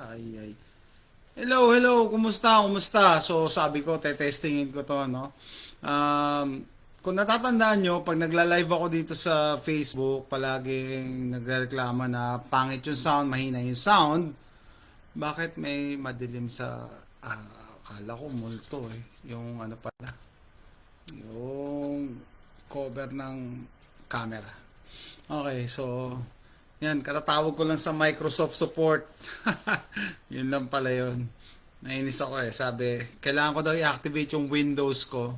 Ay, ay. Hello, hello. Kumusta? Kumusta? So, sabi ko, testingin ko to, no? Kung natatandaan nyo, pag nagla-live ako dito sa Facebook, palaging nagreklama na pangit yung sound, mahina yung sound. Bakit may madilim sa... akala ko multo eh. Yung ano pala. Yung cover ng camera. Okay, so yan, katatawag ko lang sa Microsoft support. Yun lang pala yun. Nainis ako eh. Sabi, kailangan ko daw i-activate yung Windows ko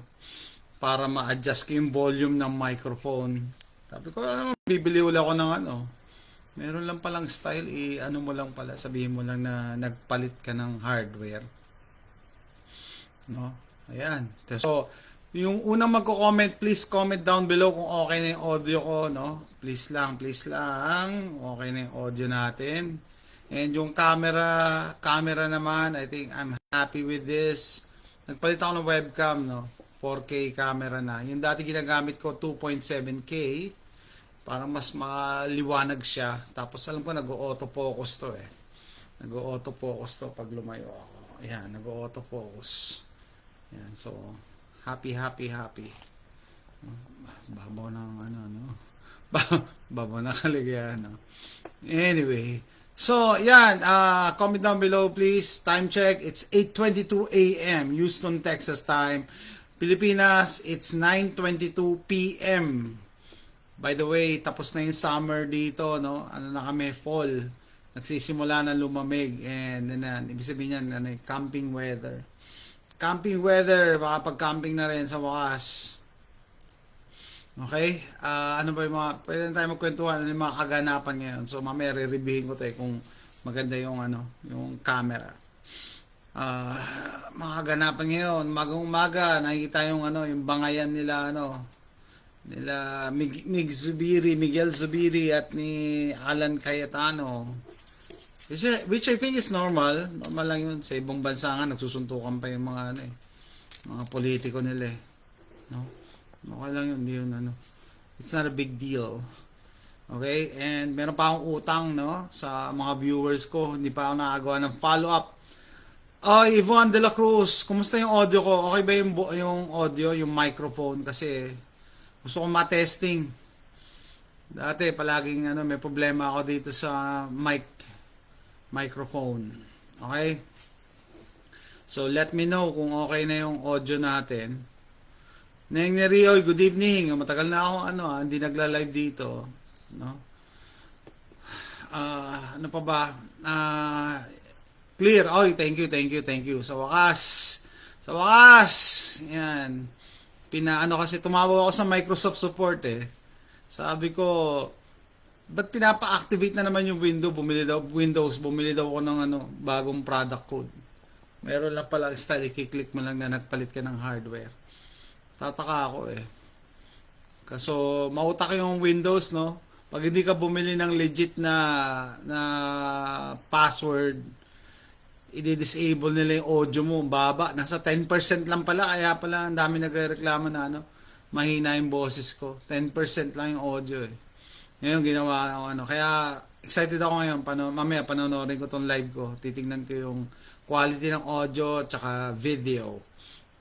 para ma-adjust ko yung volume ng microphone. Sabi ko, ano, bibili ulit ako ng ano. Meron lang palang style, ano mo lang pala, sabihin mo lang na nagpalit ka ng hardware. No? Ayan. So, yung unang magko-comment, please comment down below kung okay na yung audio ko, no? Please lang, okay na yung audio natin. And yung camera naman, I think I'm happy with this. Nagpalit ako ng webcam, no? 4K camera na. Yung dati ginagamit ko, 2.7K. Para mas maliwanag siya. Tapos alam ko, nag-auto-focus to eh. Nag-auto-focus to pag lumayo ako. Ayan, nag-auto-focus. Ayan, so... Happy. Babaw ng ano, no? Babaw na kaligaya, no? Anyway. So, yan. Comment down below, please. Time check. It's 8:22 a.m. Houston, Texas time. Pilipinas, it's 9:22 p.m. By the way, tapos na yung summer dito, no? Ano na kami, fall. Nagsisimula na lumamig. And then, ibig sabihin yan, camping weather. Camping weather, makapag-camping na rin sa wakas. Okay? Ano ba yung mga, pwede na tayo magkwentuhan, ano yung mga kaganapan ngayon. So, mamaya re-reviewin ko tayo kung maganda yung, yung camera. Mga kaganapan ngayon, umaga, nakikita yung, yung bangayan nila, nila Miguel Zubiri at ni Alan Cayetano. Which I think is normal. Normal lang yun. Sa ibang bansa nga, nagsusuntukan pa yung mga, mga politiko nila eh. No? Okay lang yun. Hindi yun, It's not a big deal. Okay? And meron pa akong utang, no? Sa mga viewers ko. Hindi pa ako nakagawa ng follow-up. Yvonne De La Cruz. Kumusta yung audio ko? Okay ba yung audio, yung microphone? Kasi gusto kong ma-testing. Dati, palaging, may problema ako dito sa microphone. Okay? So, let me know kung okay na yung audio natin. Neng Nerioy, good evening. Matagal na ako, hindi nagla-live dito. No? Ano pa ba? Clear. Oy, thank you. Sa wakas. Yan. Kasi tumawag ako sa Microsoft support eh. Sabi ko, ba't pinapa-activate na naman yung bumili daw ako ng bagong product code. Meron lang pala style, i-click mo lang na nagpalit ka ng hardware. Tataka ako eh. Kaso mautak yung Windows, no? Pag hindi ka bumili ng legit na password, i-disable nila yung audio mo, baba. Nasa 10% lang pala, kaya pala ang dami nagrereklamo na mahina yung boses ko. 10% lang yung audio eh. Ngayon ginawa ko kaya excited ako ngayon, mamaya panonoodin ko tong live ko, titingnan ko yung quality ng audio at saka video.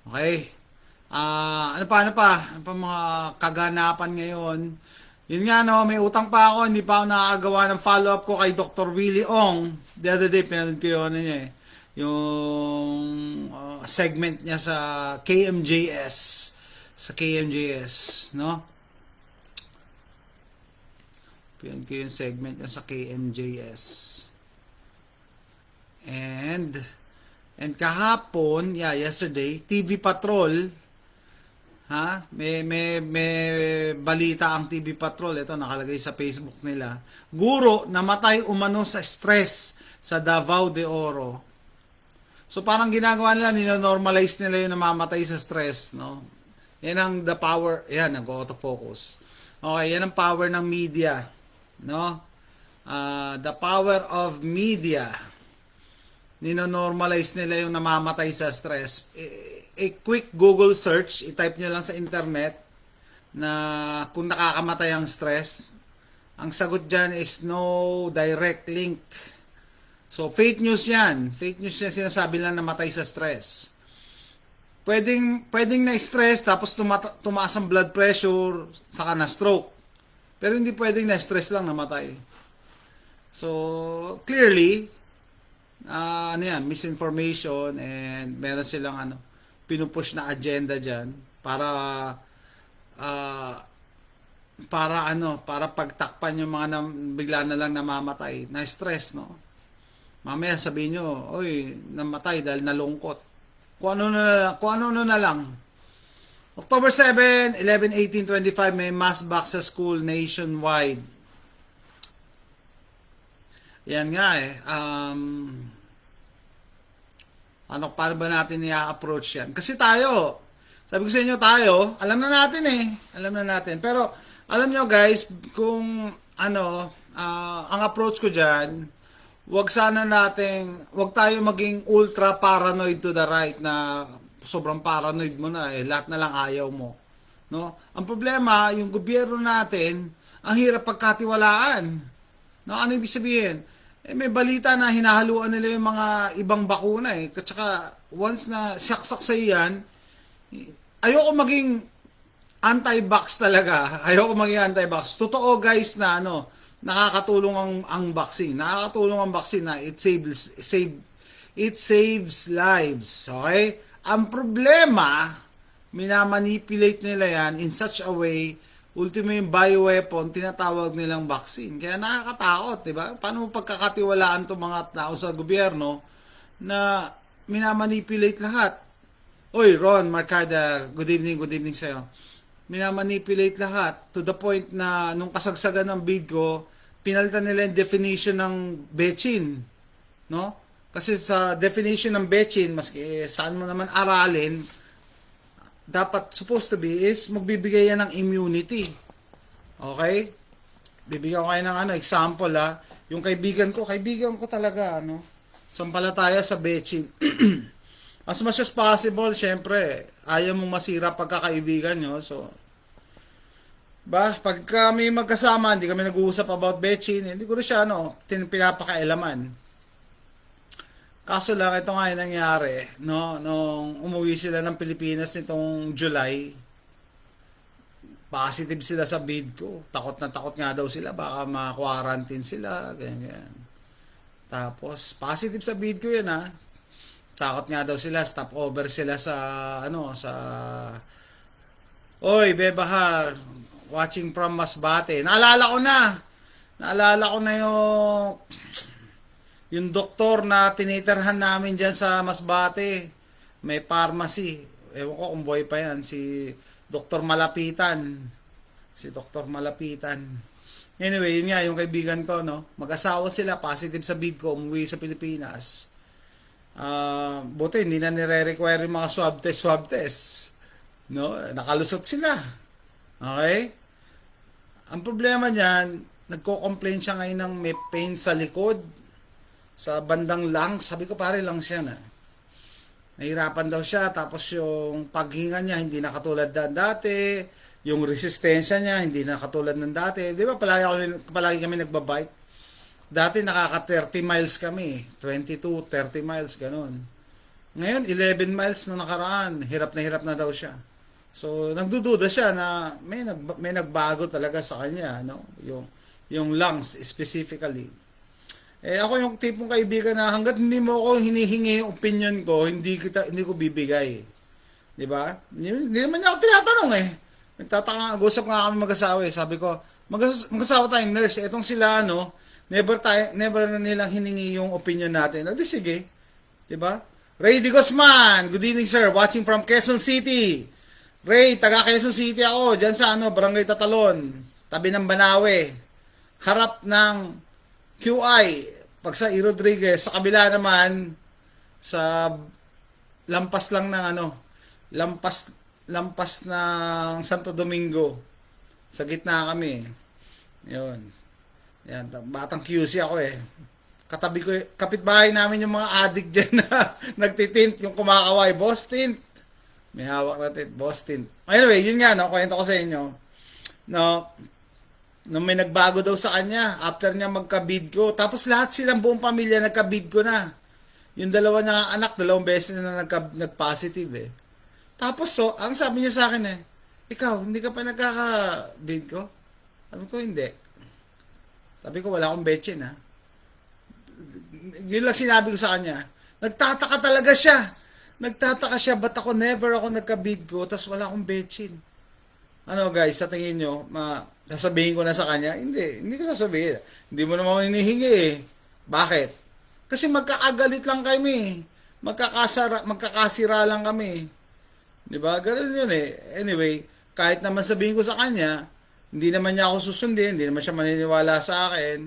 Okay? Ano pa mga kaganapan ngayon? Yun nga may utang pa ako, hindi pa ako nakakagawa ng follow-up ko kay Dr. Willie Ong. The other day, pinanood ko yun niya yung segment niya sa KMJS. Sa KMJS, no? Piyan ko yung segment niya sa KMJS. And kahapon, yesterday, TV Patrol, may balita ang TV Patrol. Ito, nakalagay sa Facebook nila. Guro, namatay umano sa stress sa Davao de Oro. So, parang ginagawa nila, nino-normalize nila yung namamatay sa stress, no? Yan ang the power, yan, nag-autofocus. Okay, yan ang power ng media. No? The power of media. Nino-normalize nila yung namamatay sa stress. A quick Google search, i-type nyo lang sa internet na kung nakakamatay ang stress. Ang sagot dyan is no direct link So, fake news yan. Fake news yan, sinasabi lang namatay sa stress. Pwedeng na-stress, tapos tumaas ang blood pressure, saka na-stroke. Pero hindi pwedeng na-stress lang namatay. So, clearly, ano yan, misinformation, and meron silang pinupush na agenda dyan ah, para pagtakpan yung mga bigla na lang namamatay, na-stress, no? Mamaya sabihin nyo, oy, namatay dahil nalungkot. Kung ano na lang. October 7, 11, 18, 25, may mass back sa school nationwide. Yan nga paano ba natin i-approach yan? Kasi tayo, sabi ko sa inyo alam na natin. Pero, alam nyo guys, kung ang approach ko dyan, wag tayo maging ultra paranoid to the right na sobrang paranoid mo na lahat na lang ayaw mo, no? Ang problema, yung gobyerno natin, ang hirap pagkatiwalaan. No, ano ibig sabihin? May balita na hinahaluan nila yung mga ibang bakuna At saka once na saksak sa iyan, ayoko maging anti-vax talaga. Ayoko maging anti-vax. Totoo guys na nakakatulong ang vaccine. Nakakatulong ang vaccine na it saves lives. Okay? Ang problema, minamanipulate nila yan in such a way, ultimo yung bioweapon, tinatawag nilang vaccine. Kaya nakakatakot, di ba? Paano mo pagkakatiwalaan itong mga tao sa gobyerno na minamanipulate lahat? Oy, Ron Marcada, good evening sa'yo. Minamanipulate lahat to the point na nung kasagsagan ng bid ko, pinalitan nila yung definition ng bechin, no? Kasi sa definition ng bechin, maski saan mo naman aralin, dapat supposed to be is magbibigay yan ng immunity. Okay? Bibigyan ko kayo ng example Yung kaibigan ko talaga sampalataya sa bechin. As much as possible, syempre, ayaw mong masira pagkakaibigan nyo. So, pag kami magkasama, hindi kami nag-uusap about bechin, hindi ko na siya, pinapakailaman. Kaso lang, ito nga yung nangyari, no? Nung umuwi sila ng Pilipinas nitong July, positive sila sa bid ko. Takot na takot nga daw sila, baka ma-quarantine sila, ganyan. Tapos, positive sa bid ko yun, Takot nga daw sila, stop over sila sa Oy, Bebahar, watching from Masbate. Naalala ko na yung doktor na tiniterhan namin dyan sa Masbate. May pharmacy. Ewan ko kung buhay pa yan. Si Dr. Malapitan. Anyway, yun nga, yung kaibigan ko, mag-asawa sila, positive sa bid ko, umuwi sa Pilipinas. Buti hindi na nire-require yung mga swab test, no? Nakalusot sila. Okay? Ang problema niyan, nagko-complain siya ngayon ng may pain sa likod, sa bandang lungs. Sabi ko, pare, lungs yan nahirapan daw siya, tapos yung paghinga niya hindi na katulad dati, yung resistensya niya hindi na katulad ng dati. Di ba palagi kami nagbabike? Dati nakaka 30 miles kami, 22, 30 miles, ganun. Ngayon, 11 miles na nakaraan, hirap na daw siya. So, nagdududa siya na may nagbago talaga sa kanya, yung lungs specifically. Ako yung tipong kaibigan na hanggat hindi mo ako hinihingi yung opinion ko, hindi ko bibigay. Di ba? Hindi naman niya ako tinatanong Nagtataka, gusap nga kami mag-asawa Sabi ko, mag-asawa tayong nurse. Etong sila, never na nilang hiningi yung opinion natin. Di sige. Diba? Ray Di Guzman, good evening sir, watching from Quezon City. Ray, taga Quezon City ako, dyan sa Barangay Tatalon, tabi ng Banawe. Harap ng QI, pag sa E. Rodriguez, sa kabila naman, sa lampas lang ng lampas ng Santo Domingo. Sa gitna kami. Yun. Yan, batang QC ako Katabi ko, kapitbahay namin yung mga addict dyan na nagtitint, yung kumakaway, boss tint. May hawak na tint, boss tint. Anyway, yun nga, kwento ko sa inyo. nung may nagbago daw sa kanya after niya magka-bid ko. Tapos lahat silang buong pamilya nagka-bid ko na. Yung dalawa niya anak, 2 beses na nag-positive eh. Tapos so, ang sabi niya sa akin eh, ikaw, hindi ka pa nagkaka-bid ko? Sabi ko, hindi. Sabi ko, wala akong betchin ha. Yun lang sinabi ko sa kanya. Nagtataka talaga siya. Nagtataka siya, ba't ako never ako nagka-bid ko, tapos wala akong betchin. Ano guys, sa tingin nyo, sasabihin ko na sa kanya? Hindi ko sasabihin. Hindi mo naman hinihingi eh. Bakit? Kasi magkakagalit lang kami. Magkakasira lang kami. Diba? Ganun yun eh. Anyway, kahit naman sabihin ko sa kanya, hindi naman niya ako susundin, hindi naman siya maniniwala sa akin.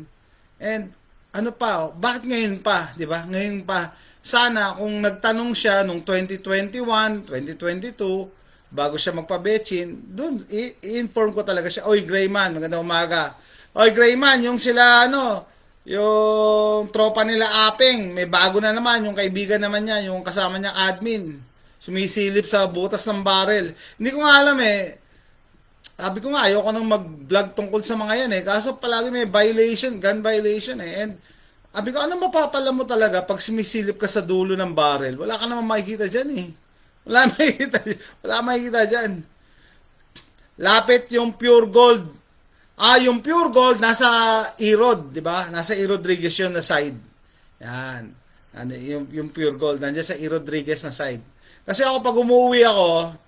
And ano pa, bakit ngayon pa? Diba? Ngayon pa. Sana kung nagtanong siya nung 2021, 2022, bago siya magpa-betchin, doon i-inform ko talaga siya, oy Grayman, magandang umaga. Oy Grayman, yung sila yung tropa nila Apeng, may bago na naman, yung kaibigan naman niya, yung kasama niya admin, sumisilip sa butas ng barrel. Hindi ko nga alam eh. Sabi ko nga, ayoko nang mag-vlog tungkol sa mga yan eh. Kaso palagi may violation, gun violation eh. And sabi ko, ano mapapala mo talaga pag sumisilip ka sa dulo ng barrel? Wala ka naman makikita dyan eh. Wala makikita dyan. Lapit yung pure gold. Yung pure gold nasa Erod, di ba? Nasa E. Rodriguez yun na side. Yan. Yung pure gold, nandiyan sa E. Rodriguez na side. Kasi ako pag umuwi ako,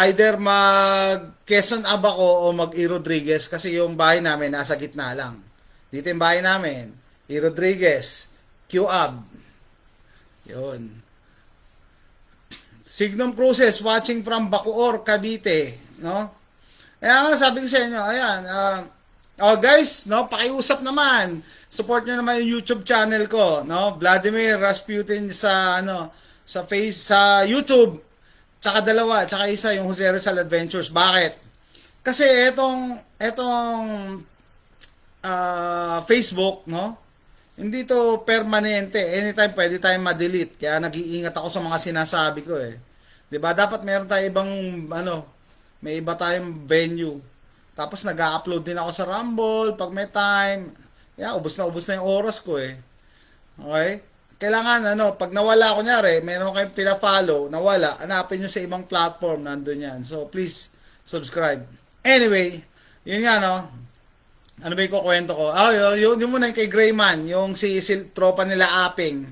either mag Quezon Ab ako o mag E. Rodriguez kasi yung bahay namin nasa gitna lang. Dito yung bahay namin. E. Rodriguez, Q Ab. Yun. Signum Cruises watching from Bacoor, Cavite, no? Kaya nga sabi ko sa inyo, ayan, guys, no, pakiusap naman. Support niyo naman yung YouTube channel ko, no? Vladimir Rasputin sa sa YouTube. Tsaka dalawa, tsaka isa yung Jose Rizal Adventures. Bakit? Kasi etong Facebook, no? Hindi to permanente. Anytime pwede tayong ma-delete. Kaya nag-iingat ako sa mga sinasabi ko eh. 'Di ba? Dapat meron tayong ibang may iba tayong venue. Tapos nag-a-upload din ako sa Rumble pag may time. Kaya ubos na yung oras ko eh. Okay? Kailangan pag nawala kunyari, meron kayong pina-follow, nawala, hanapin nyo sa ibang platform, nandun yan. So please subscribe. Anyway, yun nga ano ba yung kukwento ko? Yun muna yung kay Grayman, yung si tropa nila Apeng.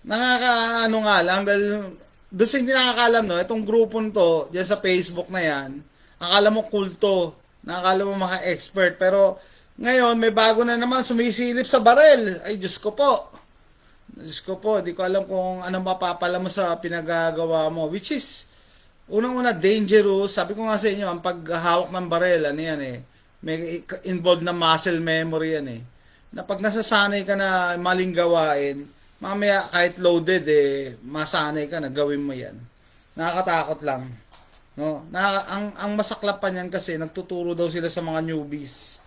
Nga lang, dahil doon sa hindi nakakalam, itong grupon to, dyan sa Facebook na yan, akala mo kulto, nakakala mo mga expert, pero ngayon, may bago na naman, sumisilip sa barel. Ay, Diyos ko po, di ko alam kung anong mapapala mo sa pinagagawa mo, which is, unang-una, dangerous. Sabi ko nga sa inyo, ang paghahawak ng barel, yan eh, may involved na muscle memory yan eh. Na pag nasasanay ka na maling gawain, mamaya kahit loaded masanay ka na gawin mo yan. Nakakatakot lang. No? Ang masaklap pa niyan kasi nagtuturo daw sila sa mga newbies.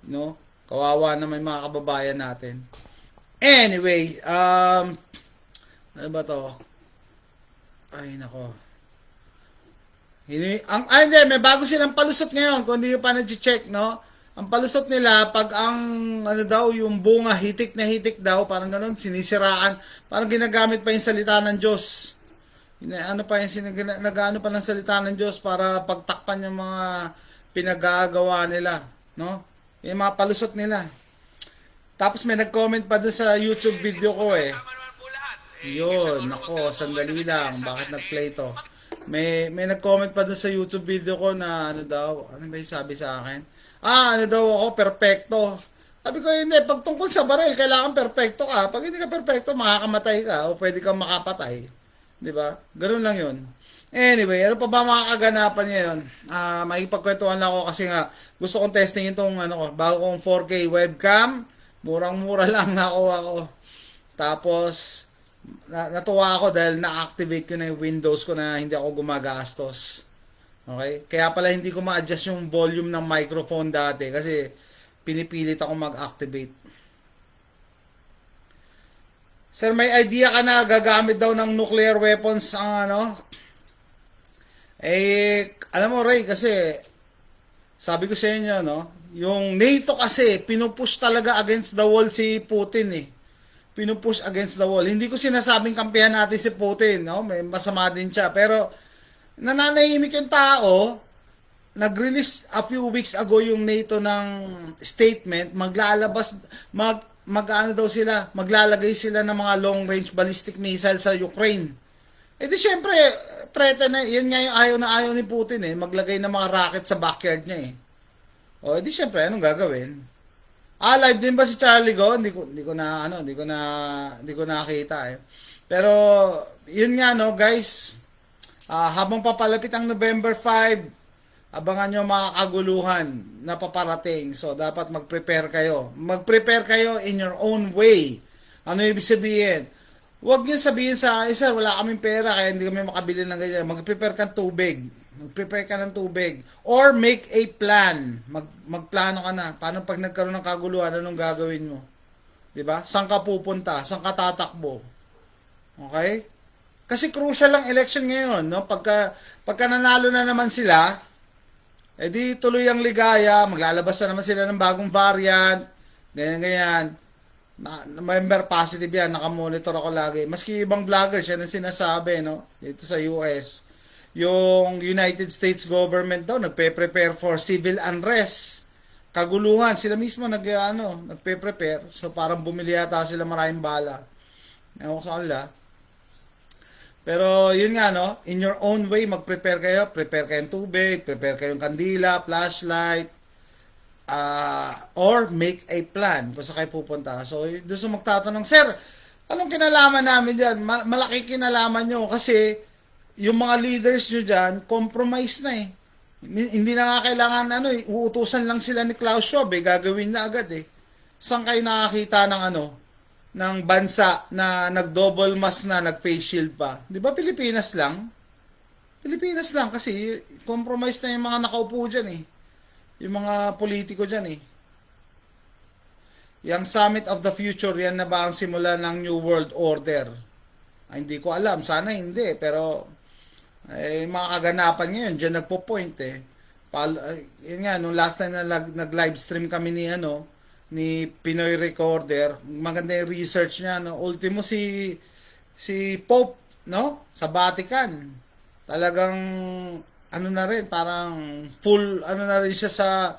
No? Kawawa naman mga kababayan natin. Anyway, ano ba to? Ay nako. Hindi, may bago silang palusot ngayon kung hindi nyo pa na-check, no? Ang palusot nila, pag yung bunga, hitik na hitik daw, parang ganun, sinisiraan, parang ginagamit pa yung salita ng Diyos. Nagano pa ng salita ng Diyos para pagtakpan yung mga pinagagawa nila, no? Yung mga palusot nila. Tapos may nag-comment pa dun sa YouTube video ko eh. Yun, nako, sandali lang, bakit nag-play to? May nag-comment pa dun sa YouTube video ko na ano ba yung sabi sa akin? Ako, perfecto. Sabi ko, hindi, pag tungkol sa baril, kailangan perfecto ka. Pag hindi ka perfecto, makakamatay ka o pwede kang makapatay. Di ba? Ganun lang yun. Anyway, ano pa ba mga kaganapan ngayon? Makikipagkwentuhan lang ako kasi nga gusto kong testingin itong bago kong 4K webcam. Murang-mura lang nakuha ko. Tapos, natuwa ako dahil na-activate ko na yung Windows ko na hindi ako gumagastos. Okay? Kaya pala hindi ko ma-adjust yung volume ng microphone dati kasi pinipilit ako mag-activate. Sir, may idea ka na gagamit daw ng nuclear weapons ang alam mo Ray, kasi sabi ko sa inyo, Yung NATO kasi, pinupush talaga against the wall si Putin eh. Pinupush against the wall. Hindi ko sinasabing kampihan natin si Putin, no? May masama din siya. Pero, nananahimik yung tao, nag-release a few weeks ago yung NATO ng statement, mag-ano daw sila, maglalagay sila ng mga long-range ballistic missile sa Ukraine. Eh di syempre, threat na, yun nga yung ayaw ni Putin eh, maglagay ng mga rocket sa backyard niya eh. O, edi syempre, anong gagawin? Live din ba si Charlie Go? Hindi ko nakita eh. Pero, yun nga no, guys, habang papalapit ang November 5, abangan nyo mga kaguluhan na paparating. So, dapat mag-prepare kayo. Mag-prepare kayo in your own way. Ano ibig sabihin? Huwag nyo sabihin sa akin, sir, wala kaming pera kaya hindi kami makabili ng ganyan. Mag-prepare ka ng tubig. Mag-prepare ka ng tubig. Or make a plan. Magplano ka na. Paano pag nagkaroon ng kaguluhan, anong gagawin mo? Diba? Saan ka pupunta? Saan ka tatakbo? Okay? Kasi crucial lang election ngayon. No? Pagka nanalo na naman sila, edi tuloy ang ligaya. Maglalabas na naman sila ng bagong variant. Ganyan-ganyan. Member positive yan, nakamonitor ako lagi. Maski ibang vlogger, siya na sinasabi, no? Dito sa US. Yung United States government daw, nagpe-prepare for civil unrest. Kaguluhan, sila mismo nagpe-prepare. So parang bumili yata sila maraming bala. Ewan ko sa kanila. Pero yun nga, no? In your own way, mag-prepare kayo. Prepare kayong tubig, prepare kayong kandila, flashlight, or make a plan kung saan kayo pupunta. So, doon sa magtatanong, sir, anong kinalaman namin dyan? Malaki kinalaman nyo kasi yung mga leaders nyo dyan, compromise na eh. Hindi na nga kailangan, uutusan lang sila ni Klaus Schwab eh, gagawin na agad eh. Saan kayo nakakita ng bansa na nag-double mask na, nag-face shield pa? Di ba Pilipinas lang? Pilipinas lang kasi compromise na yung mga nakaupo dyan eh. Yung mga politiko dyan eh. Yung Summit of the Future, yan na ba ang simula ng New World Order? Hindi ko alam. Sana hindi. Pero, mga kaganapan ngayon, dyan nagpo-point eh. Yun nga, nung last time na nag-livestream kami ni Pinoy Recorder, maganda yung research niya. No? Ultimo si Pope, no? Sa Vatican. Talagang na rin, parang full, na rin siya sa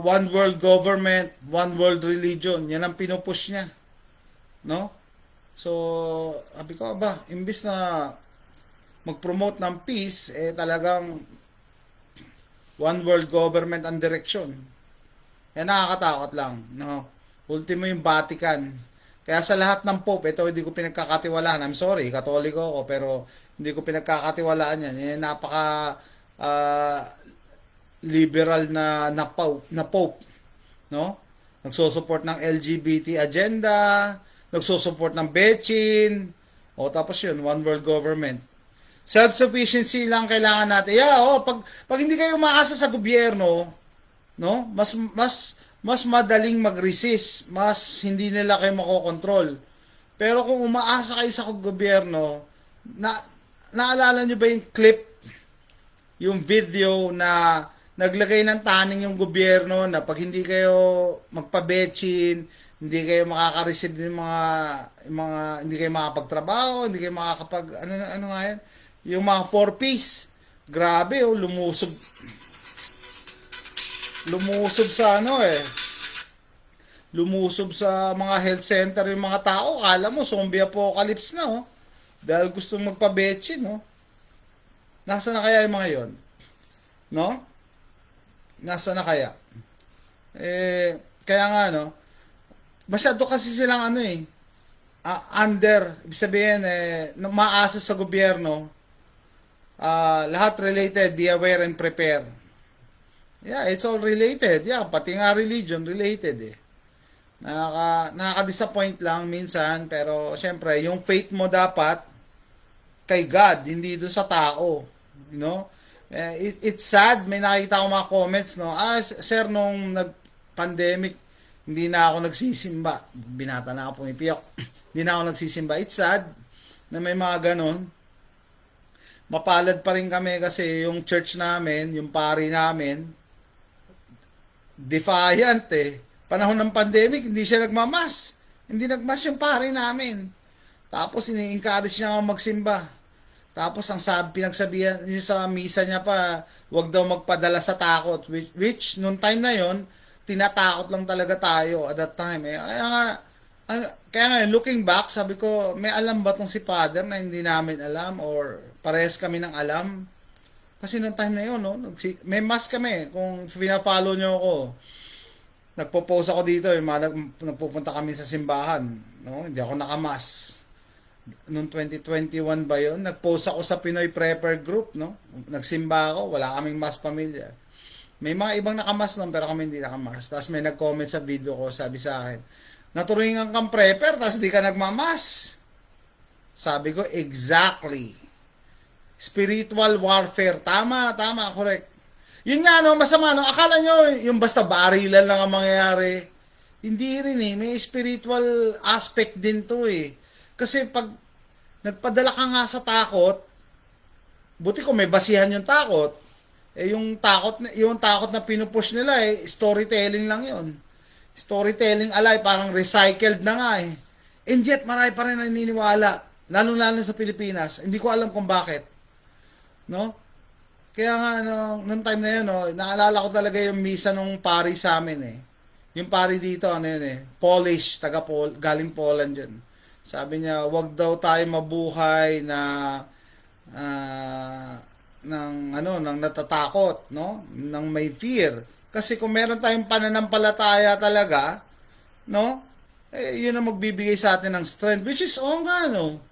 one world government, one world religion. Yan ang pinupush niya. No? So, sabi ko, imbis na mag-promote ng peace, talagang one world government ang direksyon. Yan nakakatakot lang. No? Ultimo yung Vatican. Kaya sa lahat ng Pope, ito hindi ko pinagkakatiwalaan. I'm sorry, Katoliko ako, pero hindi ko pinagkakatiwalaan yan. Yan napaka liberal na Pope. No? Nagsusupport ng LGBT agenda, nagsusupport ng Bechin, tapos yun, one world government. Self-sufficiency lang kailangan natin. Pag hindi kayo umaasa sa gobyerno, no? Mas madaling mag-resist, mas hindi nila kayo makokontrol. Pero kung umaasa kayo sa gobyerno, naalala nyo ba yung clip, yung video na naglagay ng taning yung gobyerno na pag hindi kayo magpabetchin, hindi kayo makaka-receive ng mga hindi kayo makapagtrabaho, hindi kayo makakapag ano nga yan, yung mga 4Ps. Grabe lumusob sa lumusob sa mga health center yung mga tao. Kala mo zombie apocalypse na dahil gustong magpabetchin nasa na kaya yung mga yon, no? Nasa na kaya kaya nga masyado kasi silang under, ibig sabihin maasa sa gobyerno. Lahat related, be aware and prepare. Yeah, it's all related. Yeah, pati nga religion related Nakaka-disappoint lang minsan, pero syempre, yung faith mo dapat kay God, hindi doon sa tao. You know? It's sad, may nakita ko mga comments, sir, nung nag-pandemic, hindi na ako nagsisimba. Binata na ako, pumipiyak. Hindi na ako nagsisimba. It's sad na may mga ganon. Mapalad pa rin kami kasi yung church namin, yung pari namin, defiant eh. Panahon ng pandemic, hindi siya nagmamas. Hindi nagmas yung pare namin. Tapos ini-encourage niya ako magsimba. Tapos ang pinagsabihan niya sa misa niya pa, wag daw magpadala sa takot. Which nung time na yon, tinatakot lang talaga tayo at that time. Eh. Kaya nga, looking back, sabi ko, may alam ba tong si Father na hindi namin alam or parehas kami ng alam? Kasi nung time na yun, no, may mask kami. Kung pina-follow nyo ako, nagpo-post ako dito, nagpupunta kami sa simbahan. No? Hindi ako nakamas. Noong 2021 ba yun? Nag-post ako sa Pinoy Prepper Group. No? Nagsimba ako, wala kaming mask pamilya. May mga ibang nakamas lang, pero kami hindi nakamas. Tapos may nag-comment sa video ko, sabi sa akin, naturingan kang prepper, tapos di ka nagmamas. Sabi ko, exactly. Spiritual warfare. Tama, correct. Yun nga, no, masama, no? Akala nyo, yung basta barilan lang ang mangyayari. Hindi rin eh. May spiritual aspect din to eh. Kasi pag nagpadala ka nga sa takot, buti ko may basihan yung takot. Eh, yung takot na pinupush nila eh, storytelling lang yun. Storytelling alay, parang recycled na nga eh. And yet, marami pa rin naniniwala. Lalo-lalo sa Pilipinas. Hindi ko alam kung bakit. No? Kaya nga, nung time na yun, no, naalala ko talaga yung misa nung pari sa amin eh. Yung pari dito, ano yun eh, Polish, galing Poland yun. Sabi niya, wag daw tayo mabuhay na nang natatakot, no? Nang may fear. Kasi kung meron tayong pananampalataya talaga, no? Eh, yun ang magbibigay sa atin ng strength. Which is, nga, no?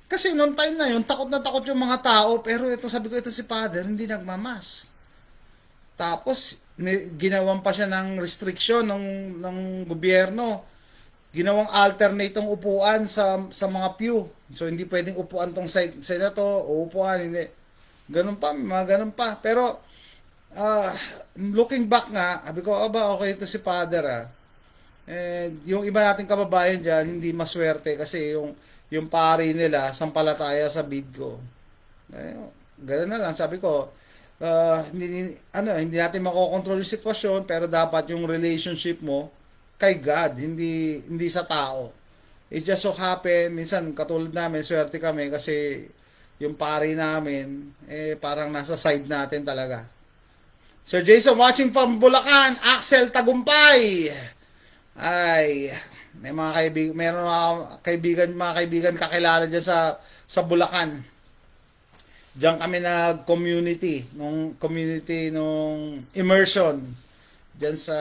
Kasi noong time na yun, takot na takot yung mga tao, pero ito, sabi ko, ito si Father, hindi nagmamas. Tapos, ginawan pa siya ng restriction ng gobyerno. Ginawang alternate tong upuan sa mga pew. So, hindi pwedeng upuan tong side na to, o upuan, hindi. Ganun pa, mga ganun pa. Pero, looking back nga, sabi ko, okay ito si Father ah. And yung iba nating kababayan dyan, hindi maswerte kasi yung pari nila, sampalataya sa bidgo. Ganun na lang, sabi ko, hindi natin makokontrol yung sitwasyon, pero dapat yung relationship mo kay God, hindi sa tao. It just so happen, minsan katulad namin, swerte kami kasi yung pari namin, parang nasa side natin talaga. Sir Jason watching from Bulacan, Axel Tagumpay. Ay, may meron mga kaibigan kakilala diyan sa Bulacan. Diyan kami nung immersion diyan sa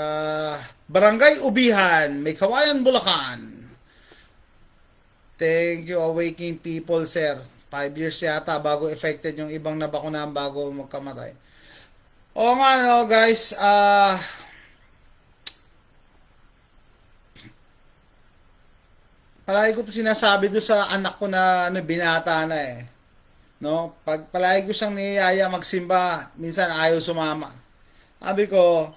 Barangay Ubihan, May Kawayan, Bulacan. Thank you, Awakening People, sir. 5 years yata bago affected yung ibang nabakunahan bago magkamatay. Oo nga, no, guys, palagi ko to sinasabi do sa anak ko na binata na eh. No? Palagi ko siyang niyaya magsimba, minsan ayaw sumama. Sabi ko,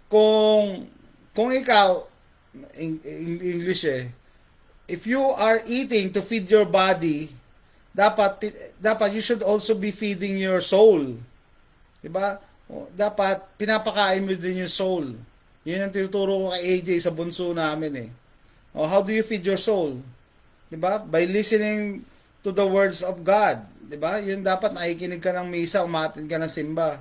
kung ikaw, English eh, if you are eating to feed your body, dapat you should also be feeding your soul. Diba? Dapat pinapakain mo din yung soul. Yun ang tinuturo ko kay AJ sa bunso namin eh. How do you feed your soul? Diba? By listening to the words of God. Diba? Yun dapat nakikinig ka ng misa, umatin ka ng simba.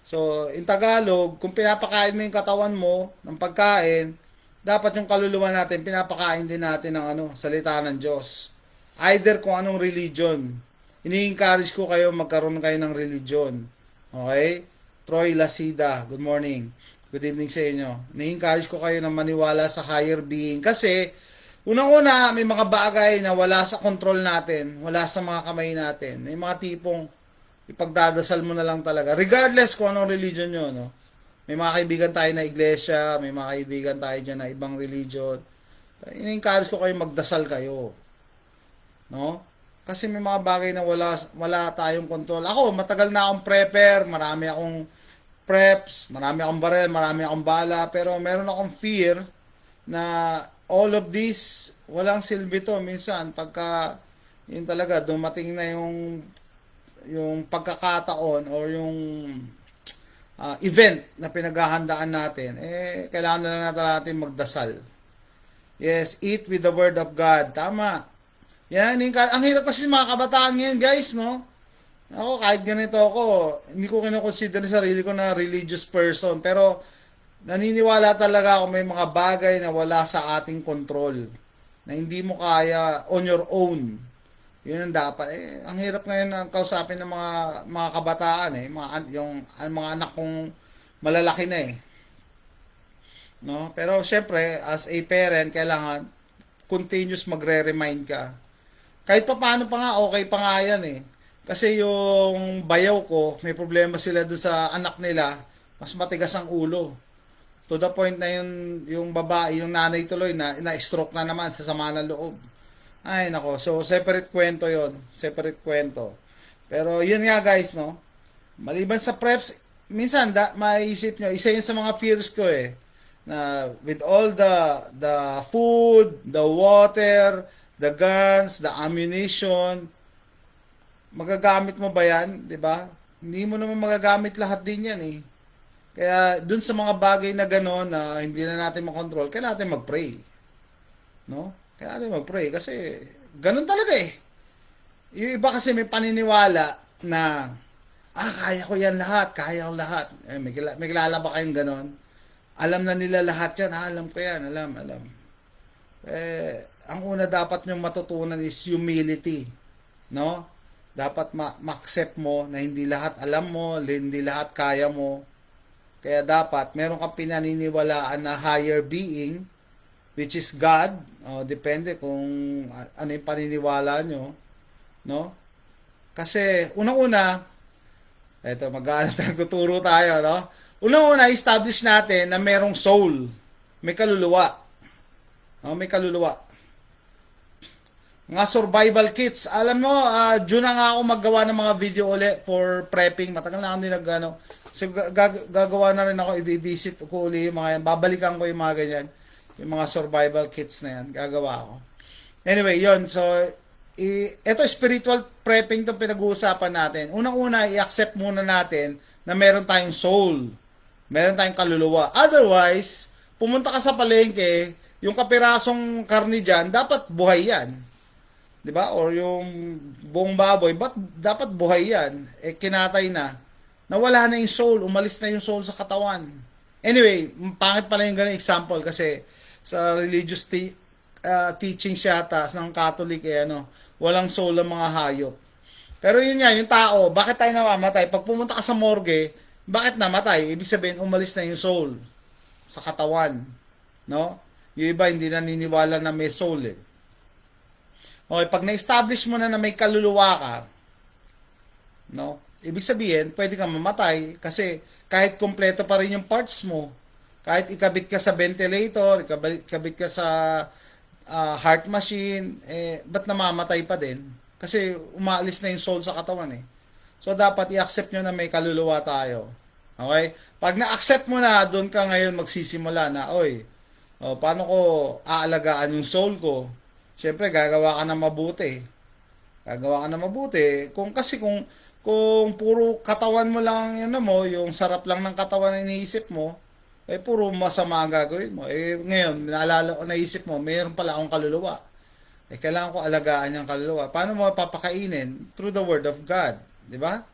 So, in Tagalog, kung pinapakain mo yung katawan mo ng pagkain, dapat yung kaluluwa natin, pinapakain din natin ng salita ng Diyos. Either kung anong religion. Ini-encourage ko kayo magkaroon kayo ng religion. Okay? Troy Lasida, good morning. Good evening sa inyo. Ini-encourage ko kayo na maniwala sa higher being. Kasi, unang-una, may mga bagay na wala sa control natin, wala sa mga kamay natin. May mga tipong ipagdadasal mo na lang talaga. Regardless kung anong religion nyo, no? May mga kaibigan tayo na iglesia, may mga kaibigan tayo dyan na ibang religion. Ini-encourage ko kayo magdasal kayo. No? Kasi may mga bagay na wala tayong control. Ako, matagal na akong prepper, marami akong preps, marami akong barel, marami akong bala, pero meron akong fear na all of this, walang silbi to. Minsan, pagka, yun talaga, dumating na yung pagkakataon or yung event na pinaghahandaan natin, kailangan na lang natin magdasal. Yes, eat with the word of God. Tama. Yan, ang hirap kasi mga kabataan ngayon, guys, no? Ako, kahit ganito ako, hindi ko kinoconsider sarili ko na religious person, pero naniniwala talaga ako may mga bagay na wala sa ating control, na hindi mo kaya on your own. Yun ang dapat. Ang hirap ngayon ang kausapin ng mga kabataan, ang mga anak kong malalaki na eh. No? Pero syempre, as a parent, kailangan continuous magre-remind ka. Kahit pa paano pa nga, okay pa nga yan eh. Kasi yung bayaw ko, may problema sila doon sa anak nila, mas matigas ang ulo. To the point na yung babae, yung nanay tuloy, na-stroke na naman sa sama ng loob. Ay nako, so separate kwento yon, separate kwento. Pero yun nga guys, no? Maliban sa preps, minsan maiisip nyo, isa yun sa mga fears ko eh, na with all the food, the water, the guns, the ammunition, magagamit mo ba yan, 'di ba? Hindi mo naman magagamit lahat din yan eh. Kaya dun sa mga bagay na gano'n na hindi na natin makontrol, kailangan natin mag-pray. No? Kailangan natin mag-pray kasi gano'n talaga eh. Yung iba kasi may paniniwala na kaya ko yan lahat, kaya ko lahat. May kilala ba kayong gano'n? Alam na nila lahat yan, alam ko yan, alam. Ang una dapat nyong matutunan is humility. No? Dapat ma-accept mo na hindi lahat alam mo, hindi lahat kaya mo. Kaya dapat meron kang pinaniniwalaan na higher being, which is God. Depende kung ano yung paniniwala nyo. No? Kasi unang-una, eto tuturo tayo, no? Unang-una, establish natin na merong soul. May kaluluwa. May kaluluwa. Mga survival kits. Alam mo, June na nga ako maggawa ng mga video ulit for prepping. Matagal na ako din So, gagawa na rin ako, i-visit ko uli yung mga yan. Babalikan ko yung mga ganyan. Yung mga survival kits na yan. Gagawa ako. Anyway, yon. So, ito spiritual prepping itong pinag-uusapan natin. Unang-una, i-accept muna natin na meron tayong soul. Meron tayong kaluluwa. Otherwise, pumunta ka sa palengke, yung kapirasong karni dyan, dapat buhay yan. Diba? Or yung buong baboy, dapat buhay yan. Kinatay na. Nawala na yung soul, umalis na yung soul sa katawan. Anyway, pangit pala yung ganung example kasi sa religious teaching yata ng Catholic walang soul ang mga hayop. Pero yun nga, yung tao, bakit tayo namamatay? Pag pumunta ka sa morgue, bakit namatay? Ibig sabihin, umalis na yung soul sa katawan. No? Yung iba, hindi naniniwala na may soul eh. Okay, pag na-establish mo na may kaluluwa ka, no? Ibig sabihin, pwede kang mamatay kasi kahit kompleto pa rin yung parts mo, kahit ikabit ka sa ventilator, ikabit ka sa heart machine, ba't namamatay pa din? Kasi umaalis na yung soul sa katawan eh. So, dapat i-accept nyo na may kaluluwa tayo. Okay? Pag na-accept mo na, doon ka ngayon magsisimula na, paano ko aalagaan yung soul ko? Siyempre, gagawa ka na mabuti. Kung puro katawan mo lang, yung sarap lang ng katawan na iniisip mo, puro masama ang gagawin mo. Ngayon, naisip mo, mayroon pala akong kaluluwa. Kailangan ko alagaan yung kaluluwa. Paano mo papakainin? Through the word of God. Di ba?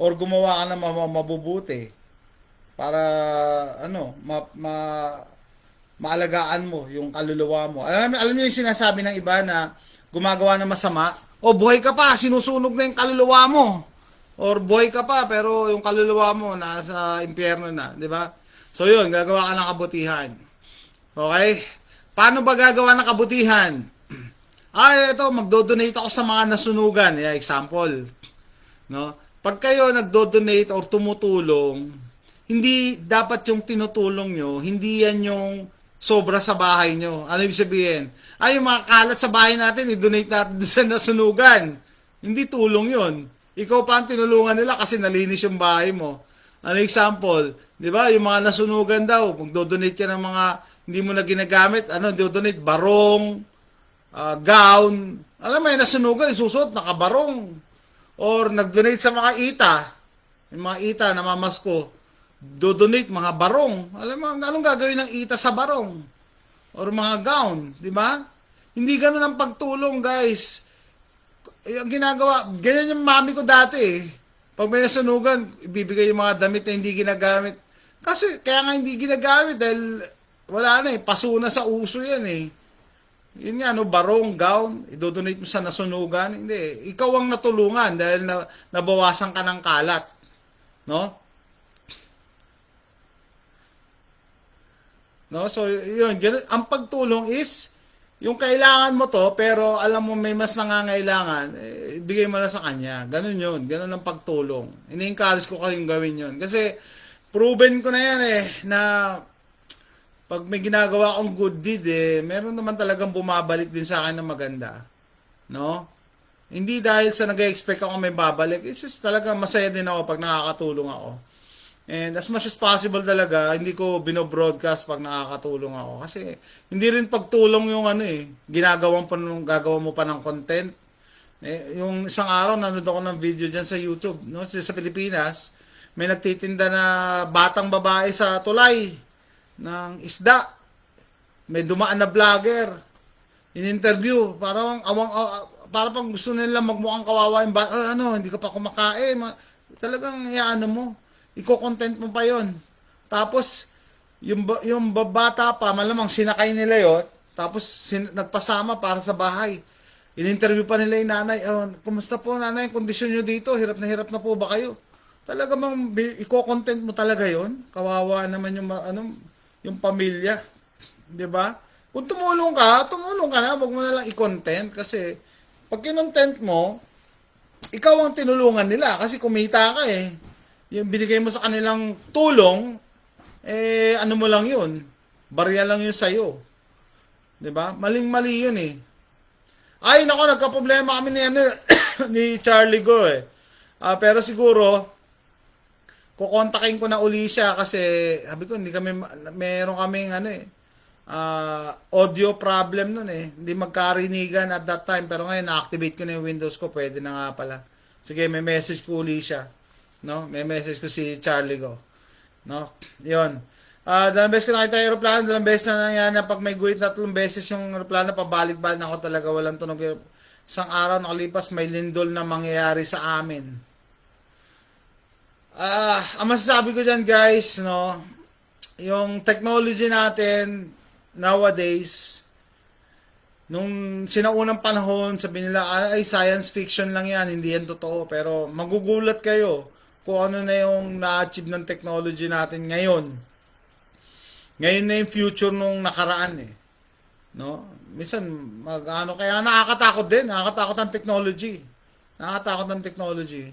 Or gumawa ka na mabubuti para, maalagaan mo yung kaluluwa mo. Alam niyo yung sinasabi ng iba na gumagawa ng masama, buhay ka pa, sinusunog na yung kaluluwa mo. Or buhay ka pa, pero yung kaluluwa mo nasa impyerno na, di ba? So yun, gagawa ka ng kabutihan. Okay? Paano ba gagawa ng kabutihan? Ito, magdo-donate ako sa mga nasunugan. Example. No? Pag kayo nagdo-donate or tumutulong, hindi dapat yung tinutulong nyo, hindi yan yung sobra sa bahay nyo. Ano ibig sabihin? Yung mga kalat sa bahay natin, i-donate natin sa nasunugan. Hindi tulong yun. Ikaw pa ang tinulungan nila kasi nalinis yung bahay mo. Ano example? Di ba? Yung mga nasunugan daw, magdo-donate ka ng mga hindi mo na ginagamit, do-donate barong, gown. Alam mo, yung nasunugan, isusuot, nakabarong. Or nag-donate sa mga ita. Yung mga ita, namamasko. dodonate mga barong. Alam mo, anong gagawin ng ita sa barong? Or mga gown, di ba? Hindi ganun ang pagtulong, guys. Ang ginagawa, ganyan yung mami ko dati eh. Pag may nasunugan, ibibigay yung mga damit na hindi ginagamit. Kasi, kaya nga hindi ginagamit dahil wala na eh, paso na sa uso yan eh. Yun nga, no, barong, gown, idodonate mo sa nasunugan. Hindi, ikaw ang natulungan dahil nabawasan ka ng kalat. No? No? So, yun, ganun, ang pagtulong is, yung kailangan mo to, pero alam mo may mas nangangailangan, ibigay mo na sa kanya. Ganun yun, ganun ang pagtulong. Ini-encourage ko kayong gawin yun. Kasi, proven ko na yan eh, na pag may ginagawa akong good deed meron naman talagang bumabalik din sa akin na maganda. No? Hindi dahil sa nag-expect ako may babalik, it's just talaga masaya din ako pag nakakatulong ako. And as much as possible talaga, hindi ko binobroadcast pag nakakatulong ako. Kasi hindi rin pagtulong yung gagawa mo pa ng content. Yung isang araw, nanood ako ng video dyan sa YouTube, no? Sa Pilipinas, may nagtitinda na batang babae sa tulay ng isda. May dumaan na vlogger. In-interview. Parang pang gusto nila magmukhang kawawa yung hindi ka pa kumakain. Talagang ano mo. Iko-content mo pa yon. Tapos, yung bata pa, malamang sinakay nila yon. Tapos, nagpasama para sa bahay. In-interview pa nila yung nanay. Kumusta po nanay, kondisyon nyo dito? Hirap na po ba kayo? Talaga bang iko-content mo talaga yon? Kawawa naman yung pamilya. 'Di ba? Kung tumulong ka na, wag mo na lang i-content kasi pag kinontent mo, ikaw ang tinulungan nila kasi kumita ka eh. Yung binigay mo sa kanilang tulong, ano mo lang yun. Barya lang yun sa'yo. 'Di ba? Maling-mali yun eh. Ay, nako, nagka-problema kami ni Charlie Go eh. Pero siguro, kukontakin ko na uli siya kasi sabi ko meron kaming audio problem nun eh. Hindi magkarinigan at that time pero ngayon na-activate ko na yung Windows ko, pwede na nga pala. Sige, may message ko uli siya. No? May message ko si Charlie Go. No? 'Yon. Dalawang beses ko nakita yung aeroplano, dalawang beses na nangyari na pag may guhit na 3 beses yung aeroplano, pabalik-balik na ako talaga, walang tunog. Isang araw nakalipas, may lindol na mangyayari sa amin. Ang masasabi ko dyan guys, no, yung technology natin nowadays, nung sinaunang panahon, sabi nila, ay science fiction lang yan, hindi yan totoo. Pero magugulat kayo kung ano na yung na-achieve ng technology natin ngayon. Ngayon na yung future nung nakaraan eh. No? Minsan, kaya nakakatakot din, nakakatakot ang technology. Nakakatakot ang technology.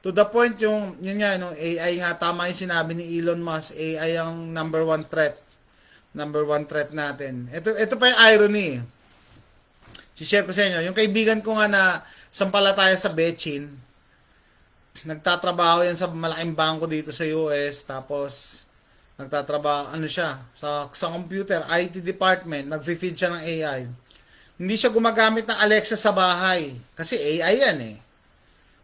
To the point yun nga, AI nga, tama yung sinabi ni Elon Musk, AI ang number one threat. Number one threat natin. Ito pa yung irony. Si-share ko sa inyo. Yung kaibigan ko nga na sampalataya sa Bechin, nagtatrabaho yan sa malaking bangko dito sa US, tapos nagtatrabaho, siya, sa computer, IT department, nag-feed siya ng AI. Hindi siya gumagamit ng Alexa sa bahay, kasi AI yan eh.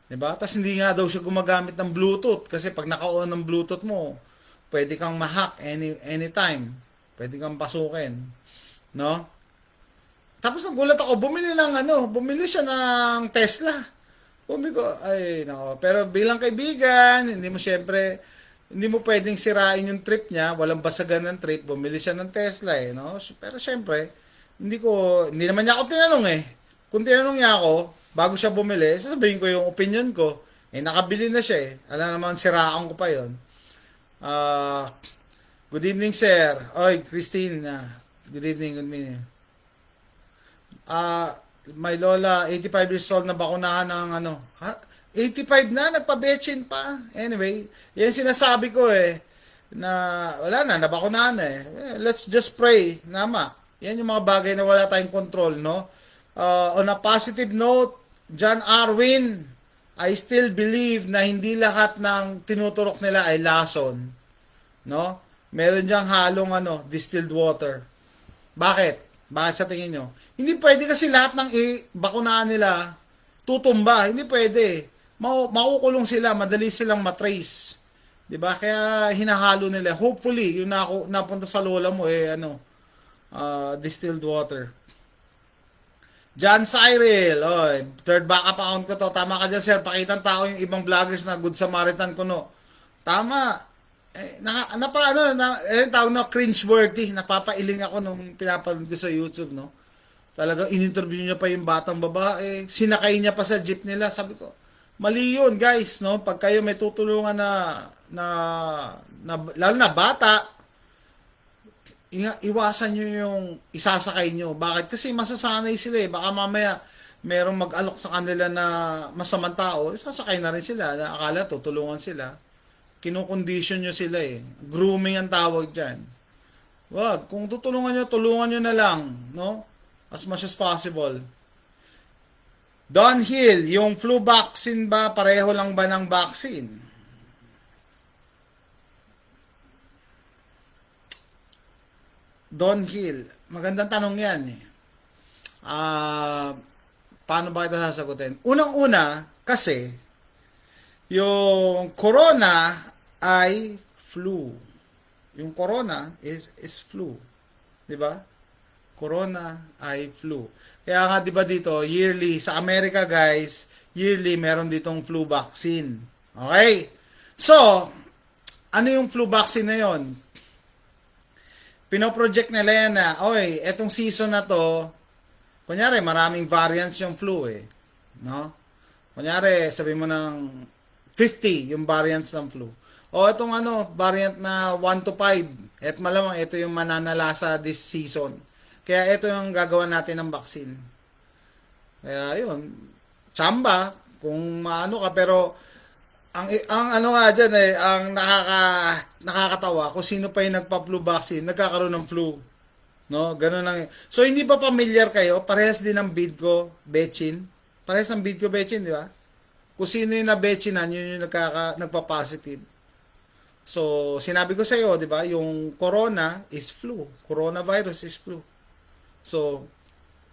Diba? Tapos hindi nga daw siya gumagamit ng Bluetooth, kasi pag naka-on ng Bluetooth mo, pwede kang ma-hack anytime. Pwede kang pasukin. No? Tapos nagulat ako, bumili siya ng Tesla. Bumili ko, ay nako. Pero bilang kaibigan, hindi mo pwedeng sirain yung trip niya, walang basagan ng trip, bumili siya ng Tesla eh, no? Pero syempre, hindi naman niya ako tinanong eh. Kung tinanong niya ako, bago siya bumili, sasabihin ko yung opinion ko. Nakabili na siya eh. Alam naman, siraan ko pa yon. Good evening, sir. Oy, Christine. Good evening. My lola, 85 years old, na bakunahan ng 85 na, nagpa-betchin pa. Anyway, yan sinasabi ko eh, na wala na, nabakunahan eh. Let's just pray, nama. Yan yung mga bagay na wala tayong control, no? On a positive note, John Arwin, I still believe na hindi lahat ng tinuturok nila ay lason. No? Meron diyang halong distilled water. Bakit? Bakit sa tingin nyo? Hindi pwede kasi lahat ng bakunahan nila tutumba. Hindi pwede. Makukulong sila, madali silang matrace. 'Di ba? Kaya hinahalo nila. Hopefully, yung napunta sa lola mo distilled water. John Cyril, third backup account ko to. Tama ka dyan, sir. Pakitang tao yung ibang vloggers na Good Samaritan ko, no. Tama. Tawag na cringe-worthy. Napapailing ako nung pinapanood ko sa YouTube, no. Talagang in-interview niya pa yung batang babae. Sinakay niya pa sa jeep nila. Sabi ko, mali yun, guys, no. Pag kayo may tutulungan lalo na bata, iwasan nyo yung isasakay nyo. Bakit? Kasi masasanay sila eh. Baka mamaya merong mag-alok sa kanila na masamang tao, isasakay na rin sila. Akala tutulungan sila. Kinukondisyon nyo sila eh. Grooming ang tawag dyan. Wag. Kung tutulungan nyo na lang. No? As much as possible. Don Hill, yung flu vaccine ba, pareho lang ba ng vaccine? Don Hill, magandang tanong yan eh. Paano ba kita sasagutin? Unang-una, kasi, yung corona ay flu. Yung corona is flu. Diba? Corona ay flu. Kaya nga, diba dito, yearly, sa Amerika guys, yearly, meron ditong flu vaccine. Okay? So, ano yung flu vaccine na yon? Pinoproject nila yan na, etong season na to, kunyari, maraming variants yung flu eh. No? Kunyari, sabi mo ng 50 yung variants ng flu. O itong variant na 1 to 5. At malamang ito yung mananalasa this season. Kaya ito yung gagawa natin ng vaccine. Kaya yun, tsamba, kung maano ka, pero ang nga dyan ang nakakatawa kung sino pa yung nagpa-flu vaccine, nagkakaroon ng flu. No? Ganun lang. So, hindi pa familiar kayo, parehas din ng Bidco, Bechin. Parehas ng Bidco, Bechin, di ba? Kung sino yung na-Bechinan, yun yung nagpa-positive. So, sinabi ko sa iyo, di ba, yung corona is flu. Coronavirus is flu. So,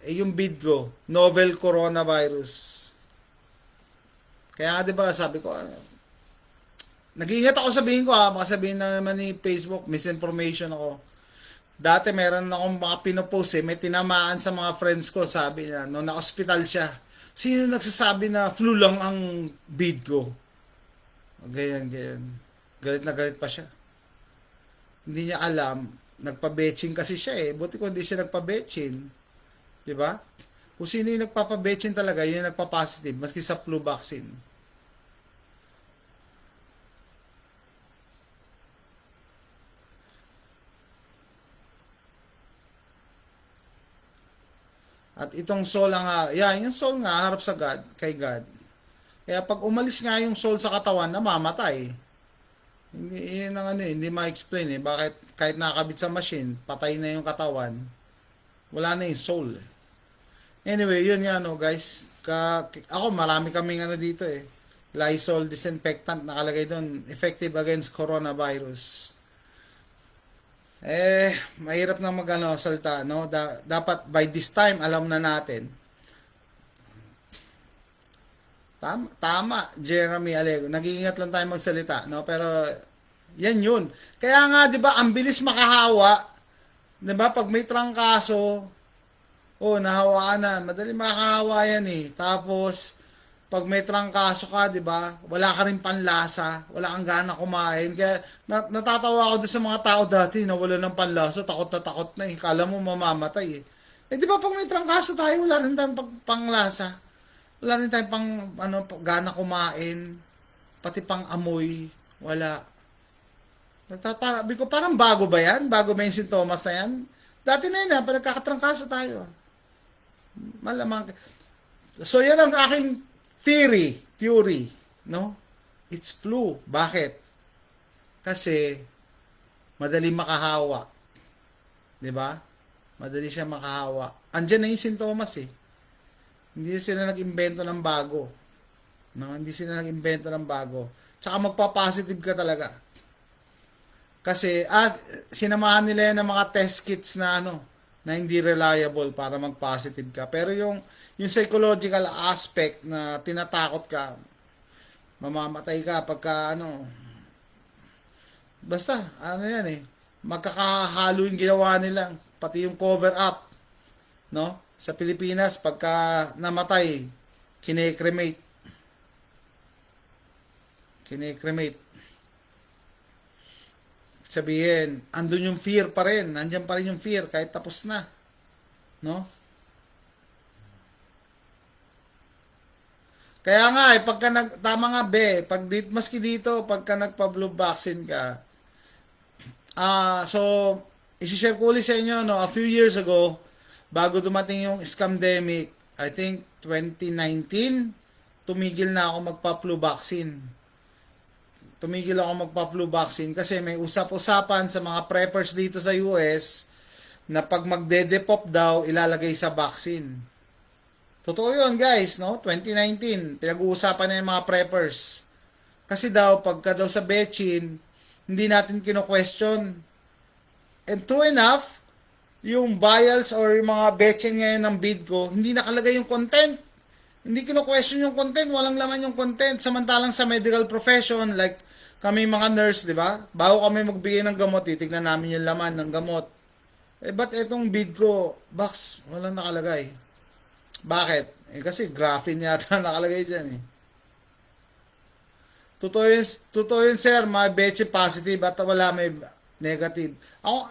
yung Bidco, novel coronavirus. Kaya di ba, sabi ko, nag-iingat ako sabihin ko baka sabihin na naman ni Facebook, misinformation ako. Dati meron akong mga pinopost may tinamaan sa mga friends ko, sabi niya, no, na-hospital siya. Sino nagsasabi na flu lang ang Bidco? Ganyan. Galit na galit pa siya. Hindi niya alam, nagpa-betching kasi siya eh. Buti ko hindi siya nagpa-betching. Diba? Kung sino yung nagpapa-betching talaga, yun yung nagpa-positive, maski sa flu vaccine. At itong soul yung soul nga, harap sa God, kay God. Kaya pag umalis nga yung soul sa katawan, namamatay. Hindi ma-explain eh. Bakit kahit nakakabit sa machine, patay na yung katawan, wala na yung soul. Anyway, yun nga guys. Ako, marami kaming dito eh. Lysol disinfectant nakalagay doon. Effective against coronavirus. Mahirap na salta, no? Dapat by this time, alam na natin. Tama, Jeremy Alego. Nag-iingat lang tayo magsalita, no? Pero yan yun. Kaya nga, 'di ba, ang bilis makahawa. 'Di ba? Pag may trangkaso, nahawaan na. Madali makahawa yan eh. Tapos pag may trangkaso ka, 'di ba? Wala ka rin panlasa, wala kang gana kumain. Kaya natatawa ako doon sa mga tao dati na wala ng panlasa, takot na eh. Kala mo mamamatay eh. 'Di ba pag may trangkaso tayo, wala rin tayong panglasa. Wala rin tayong gana kumain, pati pang amoy, wala. Sabi ko, parang bago ba yan? Bago ba yung sintomas na yan? Dati na yun, pag nagkakatrangkaso tayo. Malamang. So, yan ang aking theory, no? It's flu. Bakit? Kasi, madali makahawa. 'Di ba? Madali siya makahawa. Andiyan na yung sintomas eh. Hindi sila nag-imbento ng bago. No? Hindi sila nag-imbento ng bago. Tsaka magpa-positive ka talaga. Kasi, sinamahan nila yan ng mga test kits na na hindi reliable para mag-positive ka. Pero yung psychological aspect na tinatakot ka, mamamatay ka pagka Basta, ano yan eh. Magkakahalo yung ginawa nila. Pati yung cover up. No? Sa Pilipinas, pagka namatay, kine-cremate. Kine-cremate. Sabihin, andun yung fear pa rin. Nandiyan pa rin yung fear kahit tapos na. No? Kaya nga eh, tama nga be, maski dito, pagka nagpa-blue vaccine ka, so, isi-share ko ulit sa inyo, no, a few years ago, bago dumating yung scamdemic, I think 2019, tumigil na ako magpa-flu vaccine. Tumigil ako magpa-flu vaccine kasi may usap-usapan sa mga preppers dito sa US na pag magde-depop daw, ilalagay sa vaccine. Totoo yun guys, no? 2019, pinag-uusapan na yung mga preppers. Kasi daw, pagka daw sa Bechin, hindi natin kino-question. And true enough, yung vials or yung mga Bechin ngayon ng bid ko, hindi nakalagay yung content. Hindi kino-question yung content, walang laman yung content. Samantalang sa medical profession, like kami mga nurse, di ba? Bago kami magbigay ng gamot, titignan namin yung laman ng gamot. Eh, ba't etong bid ko, box, walang nakalagay? Bakit? Eh, kasi graphene yata nakalagay dyan eh. Totoo yun sir, may betche positive at wala may negative.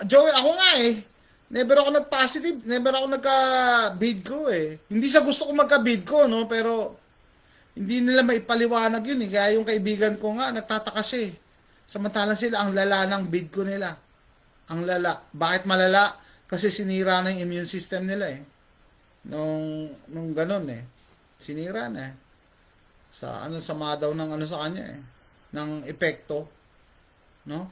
Joey, ako nga eh. Never ako nag-positive, never ako nagka-bid ko eh. Hindi sa gusto ko magka-bid ko, no? Pero, hindi nila maipaliwanag yun eh. Kaya yung kaibigan ko nga, nagtataka siya eh. Samantalang sila, ang lala ng bid ko nila. Ang lala. Bakit malala? Kasi sinira na yung immune system nila eh. Nung ganun eh. Sinira na eh. Sama daw ng sa kanya eh. Ng epekto. No?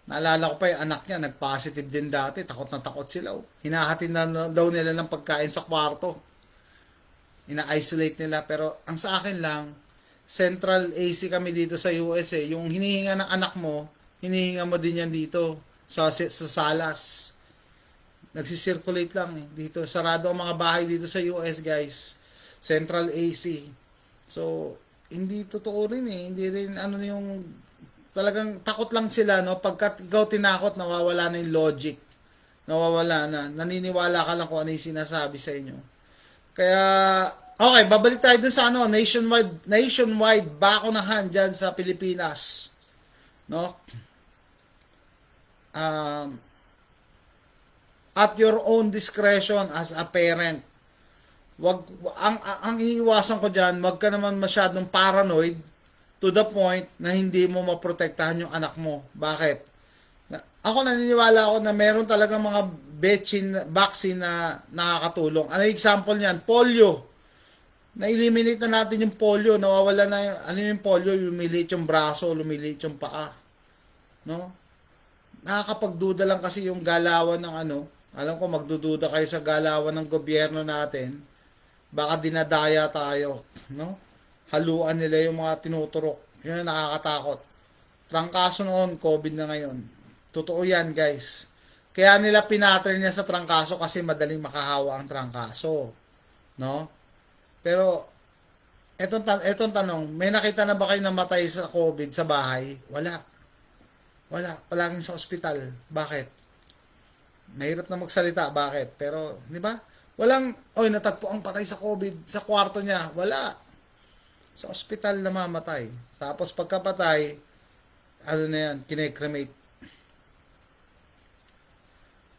Naalala ko pa yung anak niya, nag-positive din dati. Takot na takot sila. Hinahatid na daw nila ng pagkain sa kwarto. Ina-isolate nila. Pero ang sa akin lang, central AC kami dito sa US eh. Yung hinihinga ng anak mo, hinihinga mo din yan dito. Sa salas. Nagsisirculate lang eh. Dito, sarado ang mga bahay dito sa US, guys. Central AC. So, hindi totoo rin eh. Hindi rin, yung, talagang takot lang sila, no? Pagka ikaw tinakot, nawawala na yung logic. Nawawala na. Naniniwala ka lang kung ano yung sinasabi sa inyo. Kaya, okay, babalik tayo dun sa nationwide bakunahan dyan sa Pilipinas. No? At your own discretion as a parent. Ang iniiwasan ko diyan, wag ka naman masyadong paranoid to the point na hindi mo maprotektahan yung anak mo. Bakit? Ako naniniwala ako na meron talagang mga vaccine na nakakatulong. Ano yung example niyan? Polio. Na-eliminate na natin yung polio. Nawawala na yung polio? Lumiliit yung braso, lumiliit yung paa. No? Nakakapagduda lang kasi yung galawan ng alam ko magdududa kayo sa galawan ng gobyerno natin. Baka dinadaya tayo, no? Haluan nila yung mga tinuturok. Yan nakakatakot. Trangkaso noon, COVID na ngayon. Totoo yan, guys. Kaya nila pinattern niya sa trangkaso kasi madaling makahawa ang trangkaso, no? Pero etong tanong, may nakita na ba kayo namatay sa COVID sa bahay? Wala. Wala, palaging sa ospital. Bakit? Mahirap na magsalita, bakit? Pero, di ba? Natagpo ang patay sa COVID sa kwarto niya. Wala. Sa ospital na mamatay. Tapos pagkapatay, na yan, kine-cremate.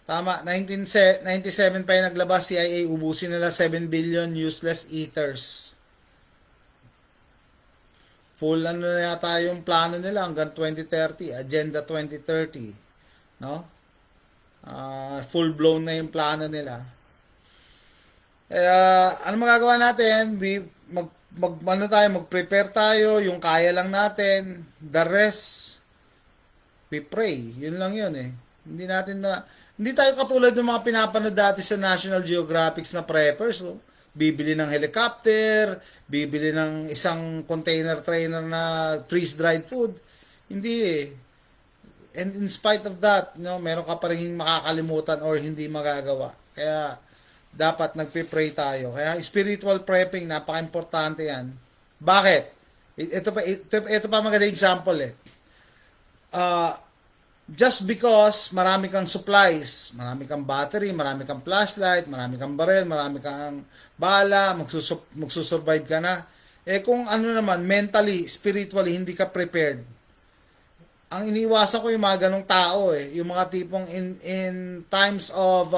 Tama, 1997 pa yung naglabas CIA, ubusin nila 7 billion useless eaters. Full na yata yung plano nila hanggang 2030, Agenda 2030. No? Full blown na yung plano nila. Ano magagawa natin? Mag-prepare tayo, yung kaya lang natin. The rest, we pray. Yun lang yun eh. Hindi tayo katulad ng mga pinapanood dati sa National Geographic na preppers. No? Bibili ng helicopter, bibili ng isang container trainer na freeze-dried food. Hindi eh. And in spite of that, meron ka pa rin makakalimutan or hindi magagawa. Kaya, dapat nagpe-pray tayo. Kaya, spiritual prepping, napaka-importante yan. Bakit? Ito pa magandang example eh. uh, just because marami kang supplies, marami kang battery, marami kang flashlight, marami kang barel, marami kang bala, magsusurvive ka na. Eh kung ano naman, mentally, spiritually, hindi ka prepared. Ang iniwasan ko yung mga ganong tao yung mga tipong in times of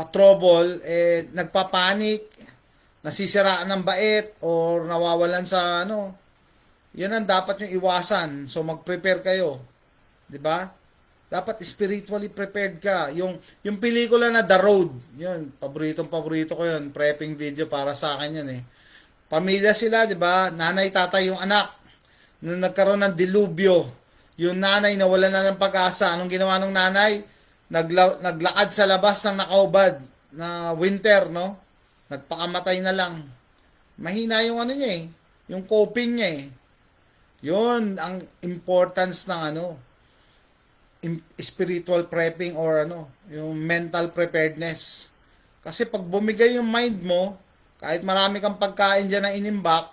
trouble, nagpapanik, nasisiraan ng bait, or nawawalan sa ano. Yan ang dapat yung iwasan. So mag-prepare kayo. 'Di ba? Dapat spiritually prepared ka. Yung pelikula na The Road, yun, paborito ko yun. Prepping video para sa akin yun Pamilya sila, 'di ba? Nanay, tatay, yung anak. Nung nagkaroon ng dilubyo, yung nanay nawala na ng pag-asa. Anong ginawa ng nanay? Naglakad sa labas ng nakaubad na winter, no? Nagpakamatay na lang. Mahina yung ano niya yung coping niya Yun ang importance ng spiritual prepping or yung mental preparedness. Kasi pag bumigay yung mind mo, kahit marami kang pagkain dyan na inimbak,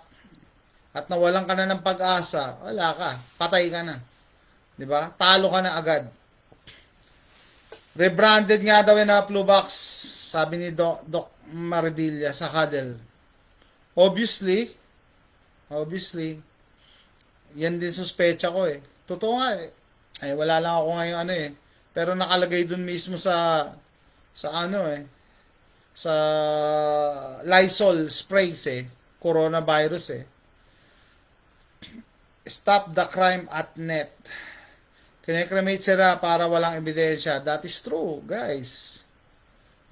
at nawalan ka na ng pag-asa, wala ka, patay ka na. 'Di ba? Talo ka na agad. Rebranded nga daw na flu box, sabi ni Doc Marivilla sa Huddle. Obviously, yan din suspecha ko Totoo nga wala lang ako ngayon pero nakalagay dun mismo sa sa Lysol sprays coronavirus Stop the crime at net. Kine-cremate sila para walang ebidensya. That is true, guys.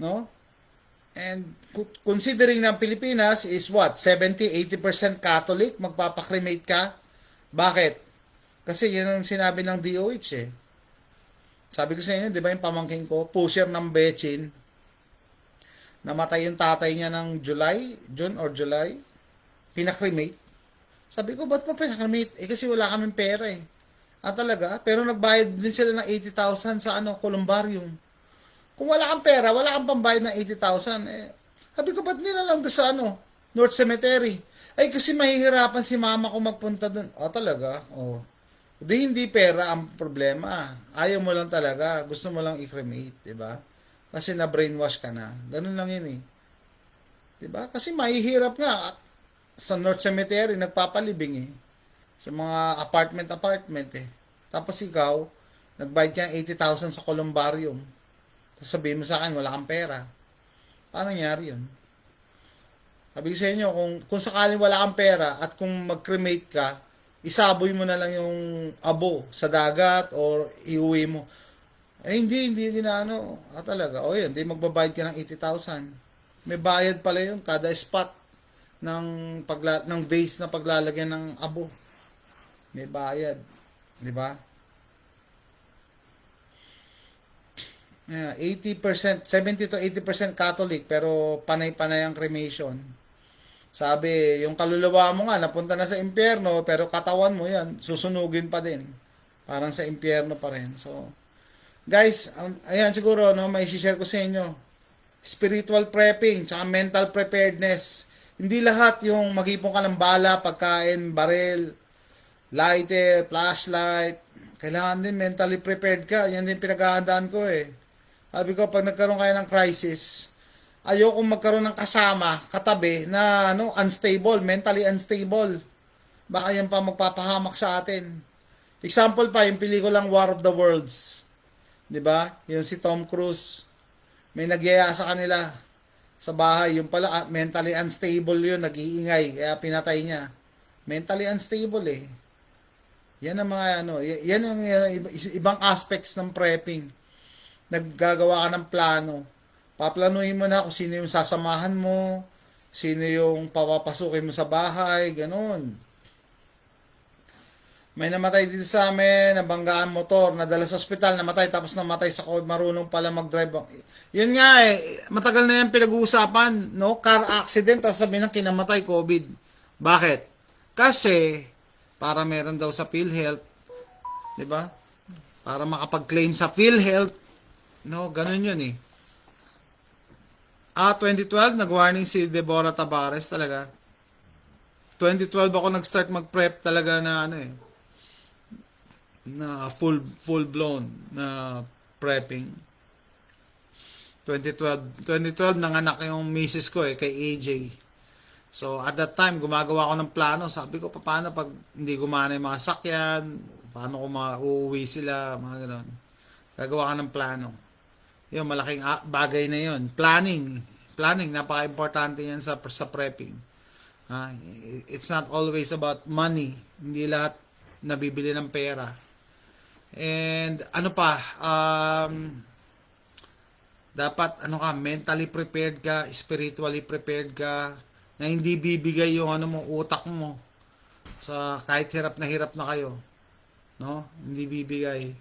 No? And considering na Pilipinas is what? 70-80% Catholic, magpapakremate ka? Bakit? Kasi yun ang sinabi ng DOH Sabi ko sa inyo, di ba yung pamangkin ko, pusher ng Bechin, namatay yung tatay niya ng June or July, pinakremate. Sabi ko, ba't mo pinakremate? Kasi wala kaming pera talaga? Pero nagbayad din sila ng 80,000 sa columbarium. Kung wala kang pera, wala kang pambayad ng 80,000. Sabi ko, ba't nila lang doon sa North Cemetery? Kasi mahihirapan si mama ko magpunta doon. Talaga? Hindi pera ang problema. Ayaw mo lang talaga. Gusto mo lang i-cremate, diba? Kasi na-brainwash ka na. Ganun lang yun Diba? Kasi mahihirap nga. Sa North Cemetery, nagpapalibing sa mga apartment Tapos ikaw, nagbayad ka ng 80,000 sa columbarium. Tapos sabihin mo sa akin, wala kang pera. Paano nangyari yun? Sabi ko sa inyo, kung sakaling wala kang pera at kung mag-cremate ka, isaboy mo na lang yung abo sa dagat or iuwi mo. Hindi na talaga. Yun, hindi magbabayad ka ng 80,000. May bayad pala yun, kada spot ng vase na paglalagyan ng abo. May bayad. Di ba? 70 to 80% Catholic pero panay-panay ang cremation. Sabi, yung kaluluwa mo nga napunta na sa impyerno pero katawan mo yan susunugin pa din. Parang sa impyerno pa rin. So, guys, ayan siguro may i-share ko sa inyo. Spiritual prepping, tsaka mental preparedness. Hindi lahat yung mag-ipon ka ng bala, pagkain, baril, lighter, flashlight. Kailangan din mentally prepared ka. Yan din pinaghahandaan ko Sabi ko, pag nagkaroon kayo ng crisis, ayoko magkaroon ng kasama, katabi, na unstable, mentally unstable. Baka yan pa magpapahamak sa atin. Example pa, yung pelikulang War of the Worlds. 'Di ba? Yung si Tom Cruise. May nagyaya sa kanila sa bahay. Yung pala, mentally unstable yun, nag-iingay, kaya pinatay niya. Mentally unstable Yan ang mga yan ang ibang aspects ng prepping. Naggagawa ka ng plano. Paplanuhin mo na kung sino yung sasamahan mo, sino yung papapasukin mo sa bahay, ganun. May namatay dito sa amin, nabanggaan motor, nadala sa ospital, namatay, tapos namatay sa COVID, marunong pala mag-drive. Yun nga matagal na yan pinag-uusapan, car accident, tapos sabihin ng kinamatay, COVID. Bakit? Kasi, para meron daw sa PhilHealth, di ba? Para makapag-claim sa PhilHealth, ganun yun 2012, nag-warning si Deborah Tabares talaga. 2012 ako nag-start mag-prep talaga na na full blown na prepping. 2012 nanganak yung misis ko kay AJ. So at that time gumagawa ako ng plano. Sabi ko paano pag hindi gumana yung mga sakyan, paano ko mauuwi sila, mga gano'n. Gagawa ka ng plano. Yung malaking bagay na yun. Planning, napaka-importante yan sa prepping. It's not always about money. Hindi lahat nabibili ng pera. And ano pa, dapat mentally prepared ka, spiritually prepared ka, na hindi bibigay yung utak mo sa kahit hirap na kayo. No? Hindi bibigay.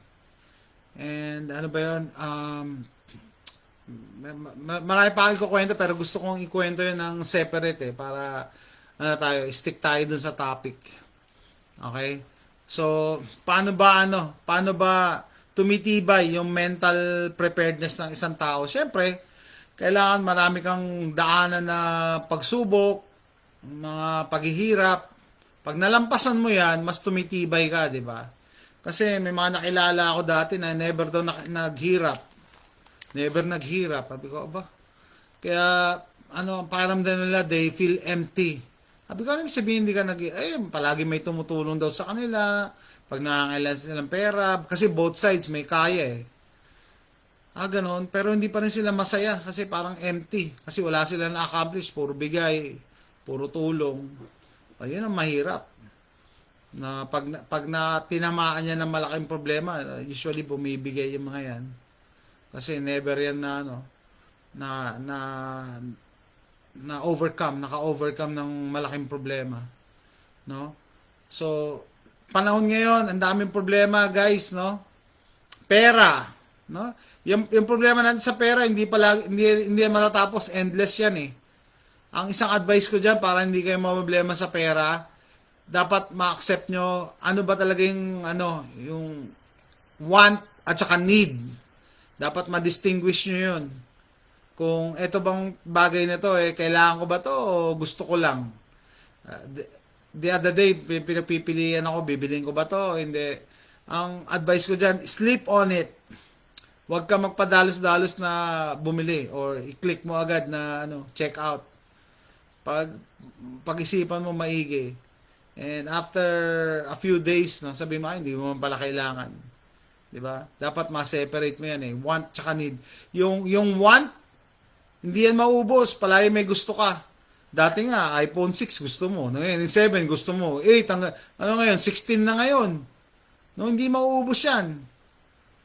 And ano ba yun? Marami pa akong ikukwento pero gusto kong ikwento yun ng separate para stick tayo dun sa topic. Okay? So, paano ba tumitibay yung mental preparedness ng isang tao? Siyempre, kailangan marami kang daanan na pagsubok, mga paghihirap. Pag nalampasan mo yan, mas tumitibay ka, di ba? Kasi may mga nakilala ako dati na never daw naghirap. Never naghirap. Sabi ko, ba? Kaya, pakiramdam nila, they feel empty. Sabi ko, ano sabihin, hindi ka palagi may tumutulong daw sa kanila. Pag nangangailangan sila ng pera. Kasi both sides may kaya ganon. Pero hindi pa rin sila masaya kasi parang empty. Kasi wala sila na-accomplish. Puro bigay. Puro tulong. Ayun ang mahirap. Na pag tinamaan niya ng malaking problema, usually bumibigay yung mga yan. Kasi never yan na overcome, naka-overcome ng malaking problema. No? So, panahon ngayon, ang daming problema, guys, no? Pera, no? Yung problema natin sa pera, hindi matatapos, endless yan Ang isang advice ko diyan para hindi kayo maproblema sa pera, dapat ma-accept nyo ano ba talaga yung want at saka need. Dapat ma-distinguish nyo yun. Kung ito bang bagay na to, kailangan ko ba to o gusto ko lang? The other day, pinagpipilian ako, bibiling ko ba to? Hindi. Ang advice ko dyan, sleep on it. Huwag ka magpadalos-dalos na bumili or i-click mo agad na check out. Pag-isipan mo maigi. And after a few days, sabi mo, hindi mo pala kailangan. Diba? Dapat ma-separate mo yan want tsaka need. Yung want, hindi yan maubos. Palagi may gusto ka. Dati nga, iPhone 6 gusto mo. Ngayon, 7 gusto mo. 8, ngayon, 16 na ngayon. Hindi mauubos yan.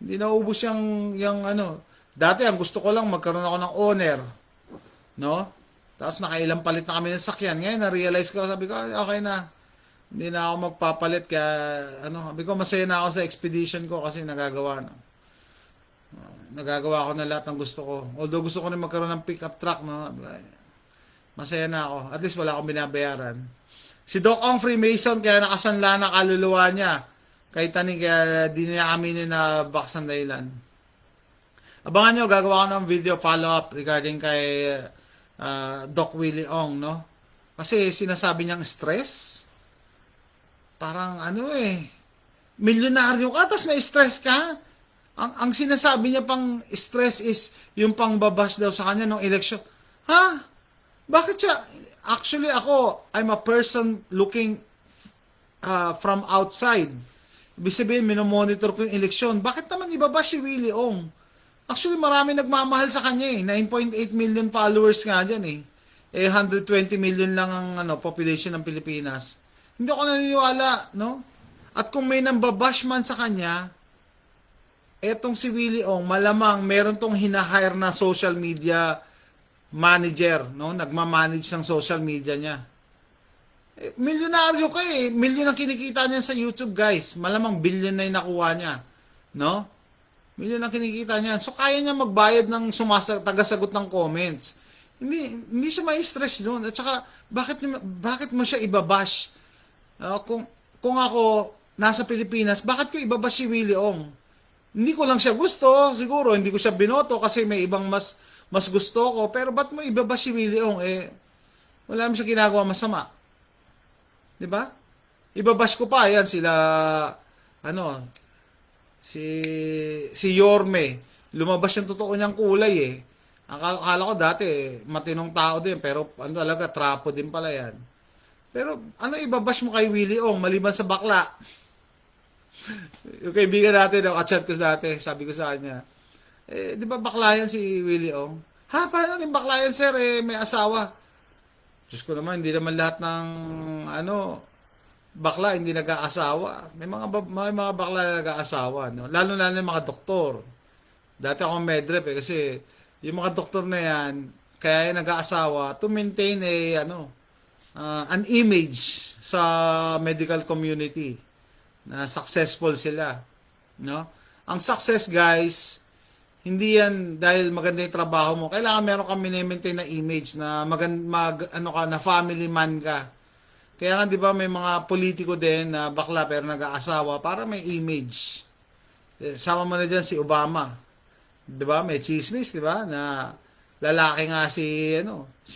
Hindi naubos yung Dati, ang gusto ko lang, magkaroon ako ng owner. No? Tapos, nakailang palit na kami ng sakyan. Ngayon, na-realize ko, sabi ko, okay na. Hindi na ako magpapalit kaya sabi ko masaya na ako sa expedition ko kasi nagagawa ko na lahat ng gusto ko. Although gusto ko na magkaroon ng pickup truck, masaya na ako. At least wala akong binabayaran. Si Doc Ong Freemason kaya nakasanla na kaluluwa niya. Kahit kaya di niya aminin na baksan dahilan. Abangan nyo, gagawa ko ng video follow-up regarding kay Doc Willie Ong, no? Kasi sinasabi niyang stress. Parang milyonaryo ka, tapos na-stress ka. Ang sinasabi niya pang stress is yung pang babash daw sa kanya nung election. Ha? Bakit siya? Actually ako, I'm a person looking from outside. Ibig sabihin, minomonitor ko yung eleksyon. Bakit naman ibabash si Willie Ong? Actually, marami nagmamahal sa kanya 9.8 million followers nga dyan 120 million lang ang population ng Pilipinas. Hindi ako naniniwala, no? At kung may nambabash man sa kanya, etong si Willie Ong, malamang meron tong hinahire na social media manager, no? Nagmamanage ng social media niya. Milyonaryo ka Milyon ang kinikita niya sa YouTube, guys. Malamang billion na yung nakuha niya, no? Milyon ang kinikita niya. So, kaya niya magbayad ng tagasagot ng comments. Hindi siya ma-stress doon. At saka, bakit mo siya ibabash? Kung ako nasa Pilipinas, bakit ko ibabash si Willie Ong? Hindi ko lang siya gusto, siguro hindi ko siya binoto kasi may ibang mas gusto ko, pero ba't mo ibabash si Willie Ong? Wala naman siya ginagawa masama. 'Di ba? Ibabash ko pa yan sila Si Yorme. Lumabas yung totoo niyang kulay eh. Akala ko dati matinong tao din pero ano talaga trapo din pala yan. Pero ano ibabash mo kay Willie Ong maliban sa bakla? Yung kaibigan natin, chat ko dati, sabi ko sa kanya, di ba bakla yan si Willie Ong? Ha, paano naging bakla yan, sir? May asawa. Diyos ko naman, hindi naman lahat ng, bakla, hindi nag-aasawa. May mga bakla na nag-aasawa, no? Lalo-lalo yung mga doktor. Dati ako medrep kasi yung mga doktor na yan, kaya yung nag-aasawa to maintain an image sa medical community na successful sila, no? Ang success, guys, hindi yan dahil maganda yung trabaho mo. Kailangan meron kang mini-maintain na image na na family man ka. Kaya nga 'di ba may mga politiko din na bakla pero nag-aasawa para may image. Sama mo na diyan si Obama. 'Di ba? May chismis, 'di ba? Na lalaki nga si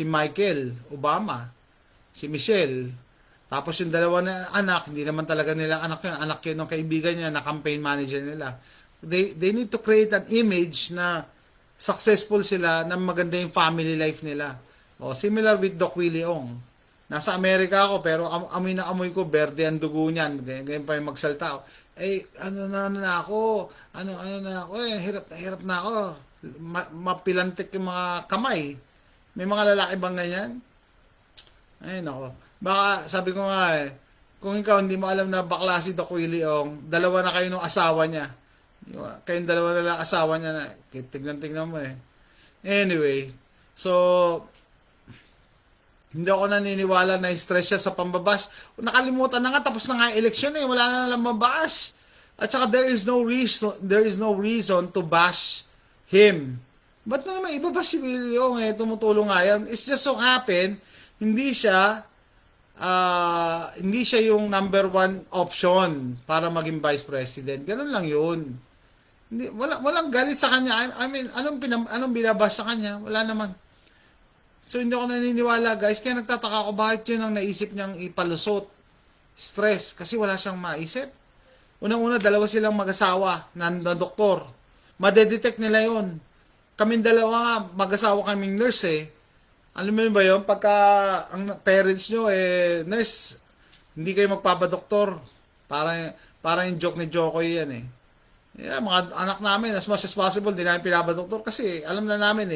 Michael Obama, si Michelle. Tapos yung dalawa na anak, hindi naman talaga nila anak yun ng kaibigan niya na campaign manager nila. They need to create an image na successful sila, na maganda yung family life nila. O, similar with Doc Willie Ong. Nasa Amerika ako, pero amoy na amoy ko, berde ang dugo niyan. Ganyan pa yung magsalta. Ano na ako, hirap na ako. Mapilantik yung mga kamay. May mga lalaki bang ganyan? Ay, nako. Baka, sabi ko nga kung ikaw hindi mo alam na bakla si Doc Willie Ong, dalawa na kayo ng asawa niya. Kayong dalawa na lang asawa niya na, tignan mo eh. Anyway, so, hindi ako naniniwala na stress siya sa pambabash. Nakalimutan na nga, tapos na nga eleksyon wala na lang mabash. At saka there is no reason to bash him. Ba't mo naman ibabash si Willie Ong tumutulong nga yan. It's just so happen, hindi siya yung number one option para maging vice president. Ganun lang yun. Walang galit sa kanya. I mean, anong binabash sa kanya? Wala naman. So, hindi ako naniniwala, guys. Kaya nagtataka ako bakit yun ang naisip niyang ipalusot. Stress. Kasi wala siyang maisip. Unang-una, dalawa silang mag-asawa na doktor. Madedetect nila yun. Kaming dalawa nga, mag-asawa kaming nurse Alam mo ba yun? Pagka ang parents nyo nurse, hindi kayo magpapadoktor. Para yung joke ni Jokoy yan mga anak namin, as much as possible, hindi namin pinapadoktor kasi alam na namin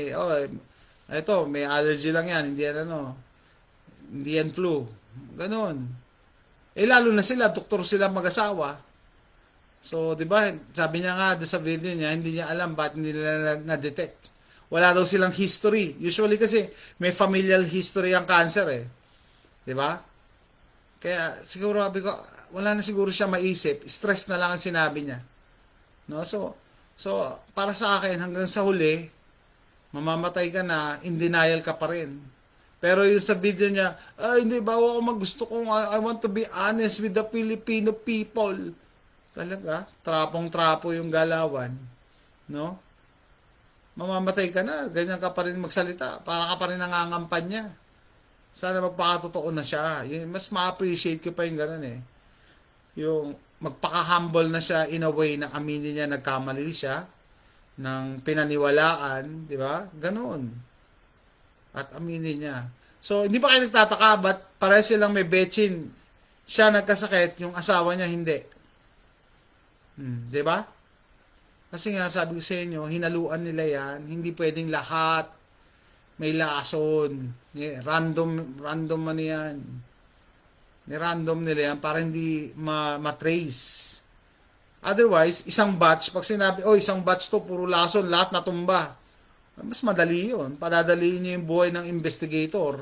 ito, may allergy lang yan, hindi yan flu. Ganon. Lalo na sila, doktor sila mag-asawa. So, di ba, sabi niya nga sa video niya, hindi niya alam ba't hindi nila na-detect. Wala daw silang history. Usually kasi may familial history ang cancer Di ba? Kaya siguro wala na siguro siya maisip. Stress na lang ang sinabi niya. No? So para sa akin hanggang sa huli mamamatay ka na, in denial ka pa rin. Pero yung sa video niya, hindi ba ako gusto kong I want to be honest with the Filipino people. Talaga, trapong-trapo yung galawan. No? Mamamatay ka na, ganyan ka pa rin magsalita, para ka pa rin nangangampanya. Sana magpakatotoo na siya. Mas ma-appreciate ko pa yung ganun Yung magpaka-humble na siya in a way na aminin niya nagkamali siya ng pinaniwalaan, di ba? Ganoon. At aminin niya. So, hindi ba kayo nagtataka, ba't pareho silang may betchin? Siya nagkasakit, yung asawa niya hindi. Di ba? Kasi nga, sabi ko sa inyo, hinaluan nila yan. Hindi pwedeng lahat. May lason. Random man yan. Ni-random nila yan para hindi matrace. Otherwise, isang batch, pag sinabi, isang batch to, puro lason, lahat natumba. Mas madali yun. Padadaliin niyo yung buhay ng investigator.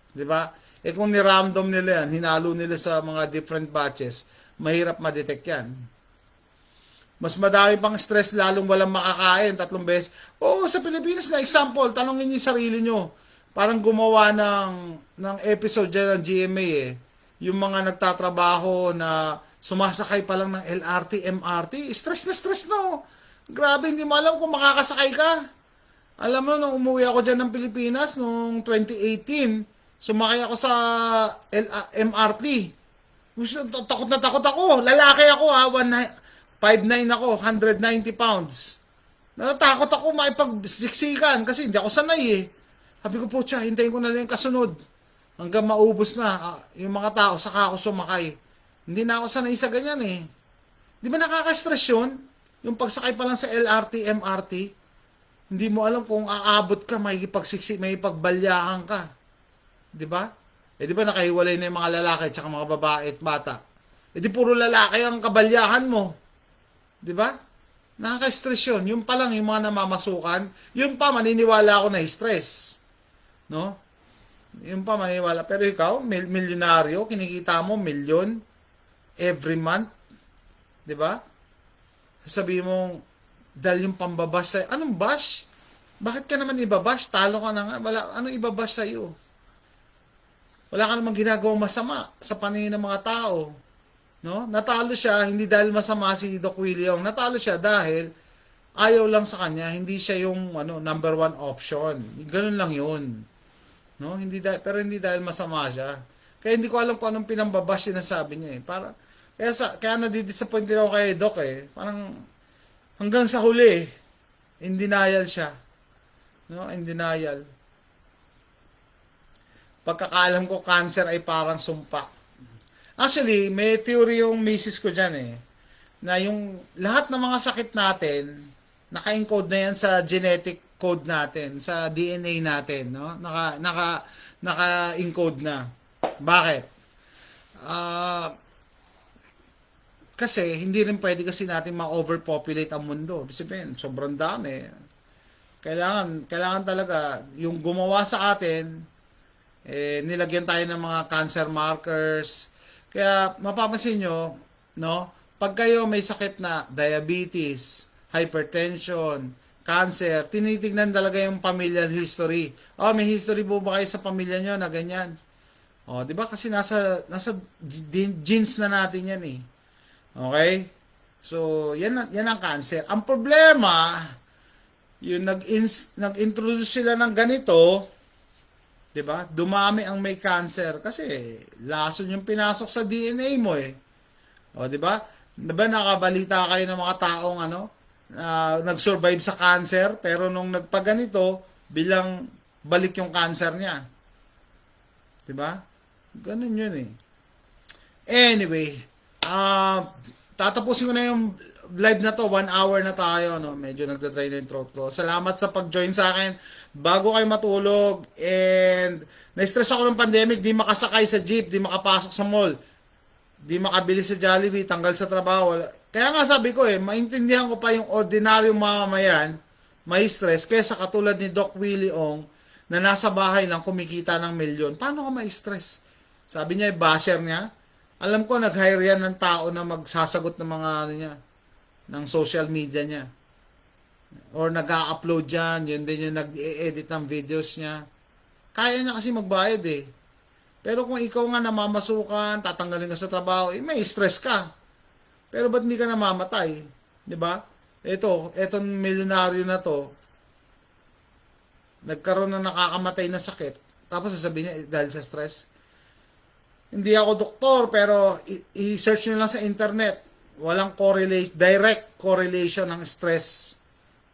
Di ba? Kung ni-random nila yan, hinalo nila sa mga different batches, mahirap ma-detect yan. Mas madami pang stress, lalong walang makakain 3 beses. Sa Pilipinas na example, tanongin niyo yung sarili niyo. Parang gumawa ng episode dyan ng GMA Yung mga nagtatrabaho na sumasakay pa lang ng LRT, MRT, stress na. Grabe, hindi mo alam kung makakasakay ka. Alam mo, nung umuwi ako dyan ng Pilipinas, noong 2018, sumakay ako sa MRT. Takot na takot ako. Lalaki ako 5'9" ako, 190 pounds. Natatakot ako maipagsiksikan kasi hindi ako sanay eh. Sabi ko, putya, hintayin ko na lang yung kasunod. Hanggang maubos na yung mga tao, saka ako sumakay. Hindi na ako sanay sa ganyan eh. Di ba nakaka-stress yun? Yung pagsakay pa lang sa LRT, MRT, hindi mo alam kung aabot ka, may pagbalyahan ka. Di ba? Eh di ba nakahiwalay na yung mga lalaki at mga babae at bata? Eh di puro lalaki ang kabalyahan mo. Di ba? Nakaka-stress yun. Yung pa lang yung mga namamasukan, yun pa maniniwala ako na stress. No? Yun pa maniniwala. Pero ikaw, milyonaryo, kinikita mo milyon every month. Di ba? Sabihin mo, dahil yung pambabash sa'yo. Anong bash? Bakit ka naman ibabash? Talo ka na nga. Anong ibabash sa'yo? Wala ka namang ginagawang masama sa paningin ng mga tao. No? Natalo siya, hindi dahil masama si Doc William. Natalo siya dahil ayaw lang sa kanya. Hindi siya yung number one option. Ganun lang yun. No? Pero hindi dahil masama siya. Kaya hindi ko alam kung anong pinambabash sinasabi niya eh. Kaya nadidisappoint din ako kay Doc eh. Parang hanggang sa huli, in denial siya. No? In denial. Pagkakaalam ko, cancer ay parang sumpa. Actually, may theory yung misis ko dyan eh. Na yung lahat ng mga sakit natin, naka-encode na yan sa genetic code natin, sa DNA natin. No? Naka-encode na. Bakit? Kasi hindi rin pwede kasi natin ma-overpopulate ang mundo. Sabihin, sobrang dami. Kailangan talaga yung gumawa sa atin, nilagyan tayo ng mga cancer markers. Kaya mapapansin nyo, no, pag kayo may sakit na diabetes, hypertension, cancer, tinitignan talaga yung familial history. May history po ba kayo sa pamilya nyo na ganyan? Di ba? Kasi nasa genes na natin yan eh. Okay? So, yan ang cancer. Ang problema, yung nag-introduce sila ng ganito, 'di ba? Dumami ang may cancer kasi lason yung pinasok sa DNA mo eh. 'Di ba? 'Di ba nakabalita kayo ng mga taong nag-survive sa cancer pero nung nagpaganito, bilang balik yung cancer niya. 'Di ba? Ganun yun eh. Anyway, tatapusin ko na yung live na to. 1 hour na tayo. No? Medyo nagdadry na yung throat ko. Salamat sa pag-join sa akin. Bago kayo matulog. And na-stress ako ng pandemic. Di makasakay sa jeep. Di makapasok sa mall. Di makabili sa Jollibee. Tanggal sa trabaho. Kaya nga sabi ko maintindihan ko pa yung ordinaryong mamamayan may stress kaysa katulad ni Doc Willie Ong na nasa bahay lang kumikita ng milyon. Paano ka may stress? Sabi niya, basher niya. Alam ko, nag-hire yan ng tao na magsasagot ng mga ng social media niya. Or nag-a-upload yan, yun din yung nag-edit ng videos niya. Kaya niya kasi magbayad eh. Pero kung ikaw nga namamasukan, tatanggalin ka sa trabaho, may stress ka. Pero ba't hindi ka namamatay? Diba? Etong milyonaryo na to, nagkaroon ng nakakamatay na sakit. Tapos sasabihin niya, dahil sa stress. Hindi ako doktor, pero i-search nyo lang sa internet. Walang direct correlation ng stress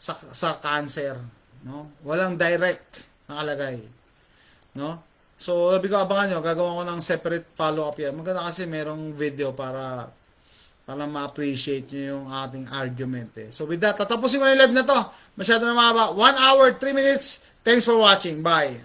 sa cancer. No? Walang direct nakalagay. No? So, sabi ko, abangan nyo, gagawa ko ng separate follow-up yan. Maganda kasi merong video para ma-appreciate nyo yung ating argument. So, with that, tatapusin ko na yung live na to. Masyado na mahaba. 1 hour, 3 minutes. Thanks for watching. Bye.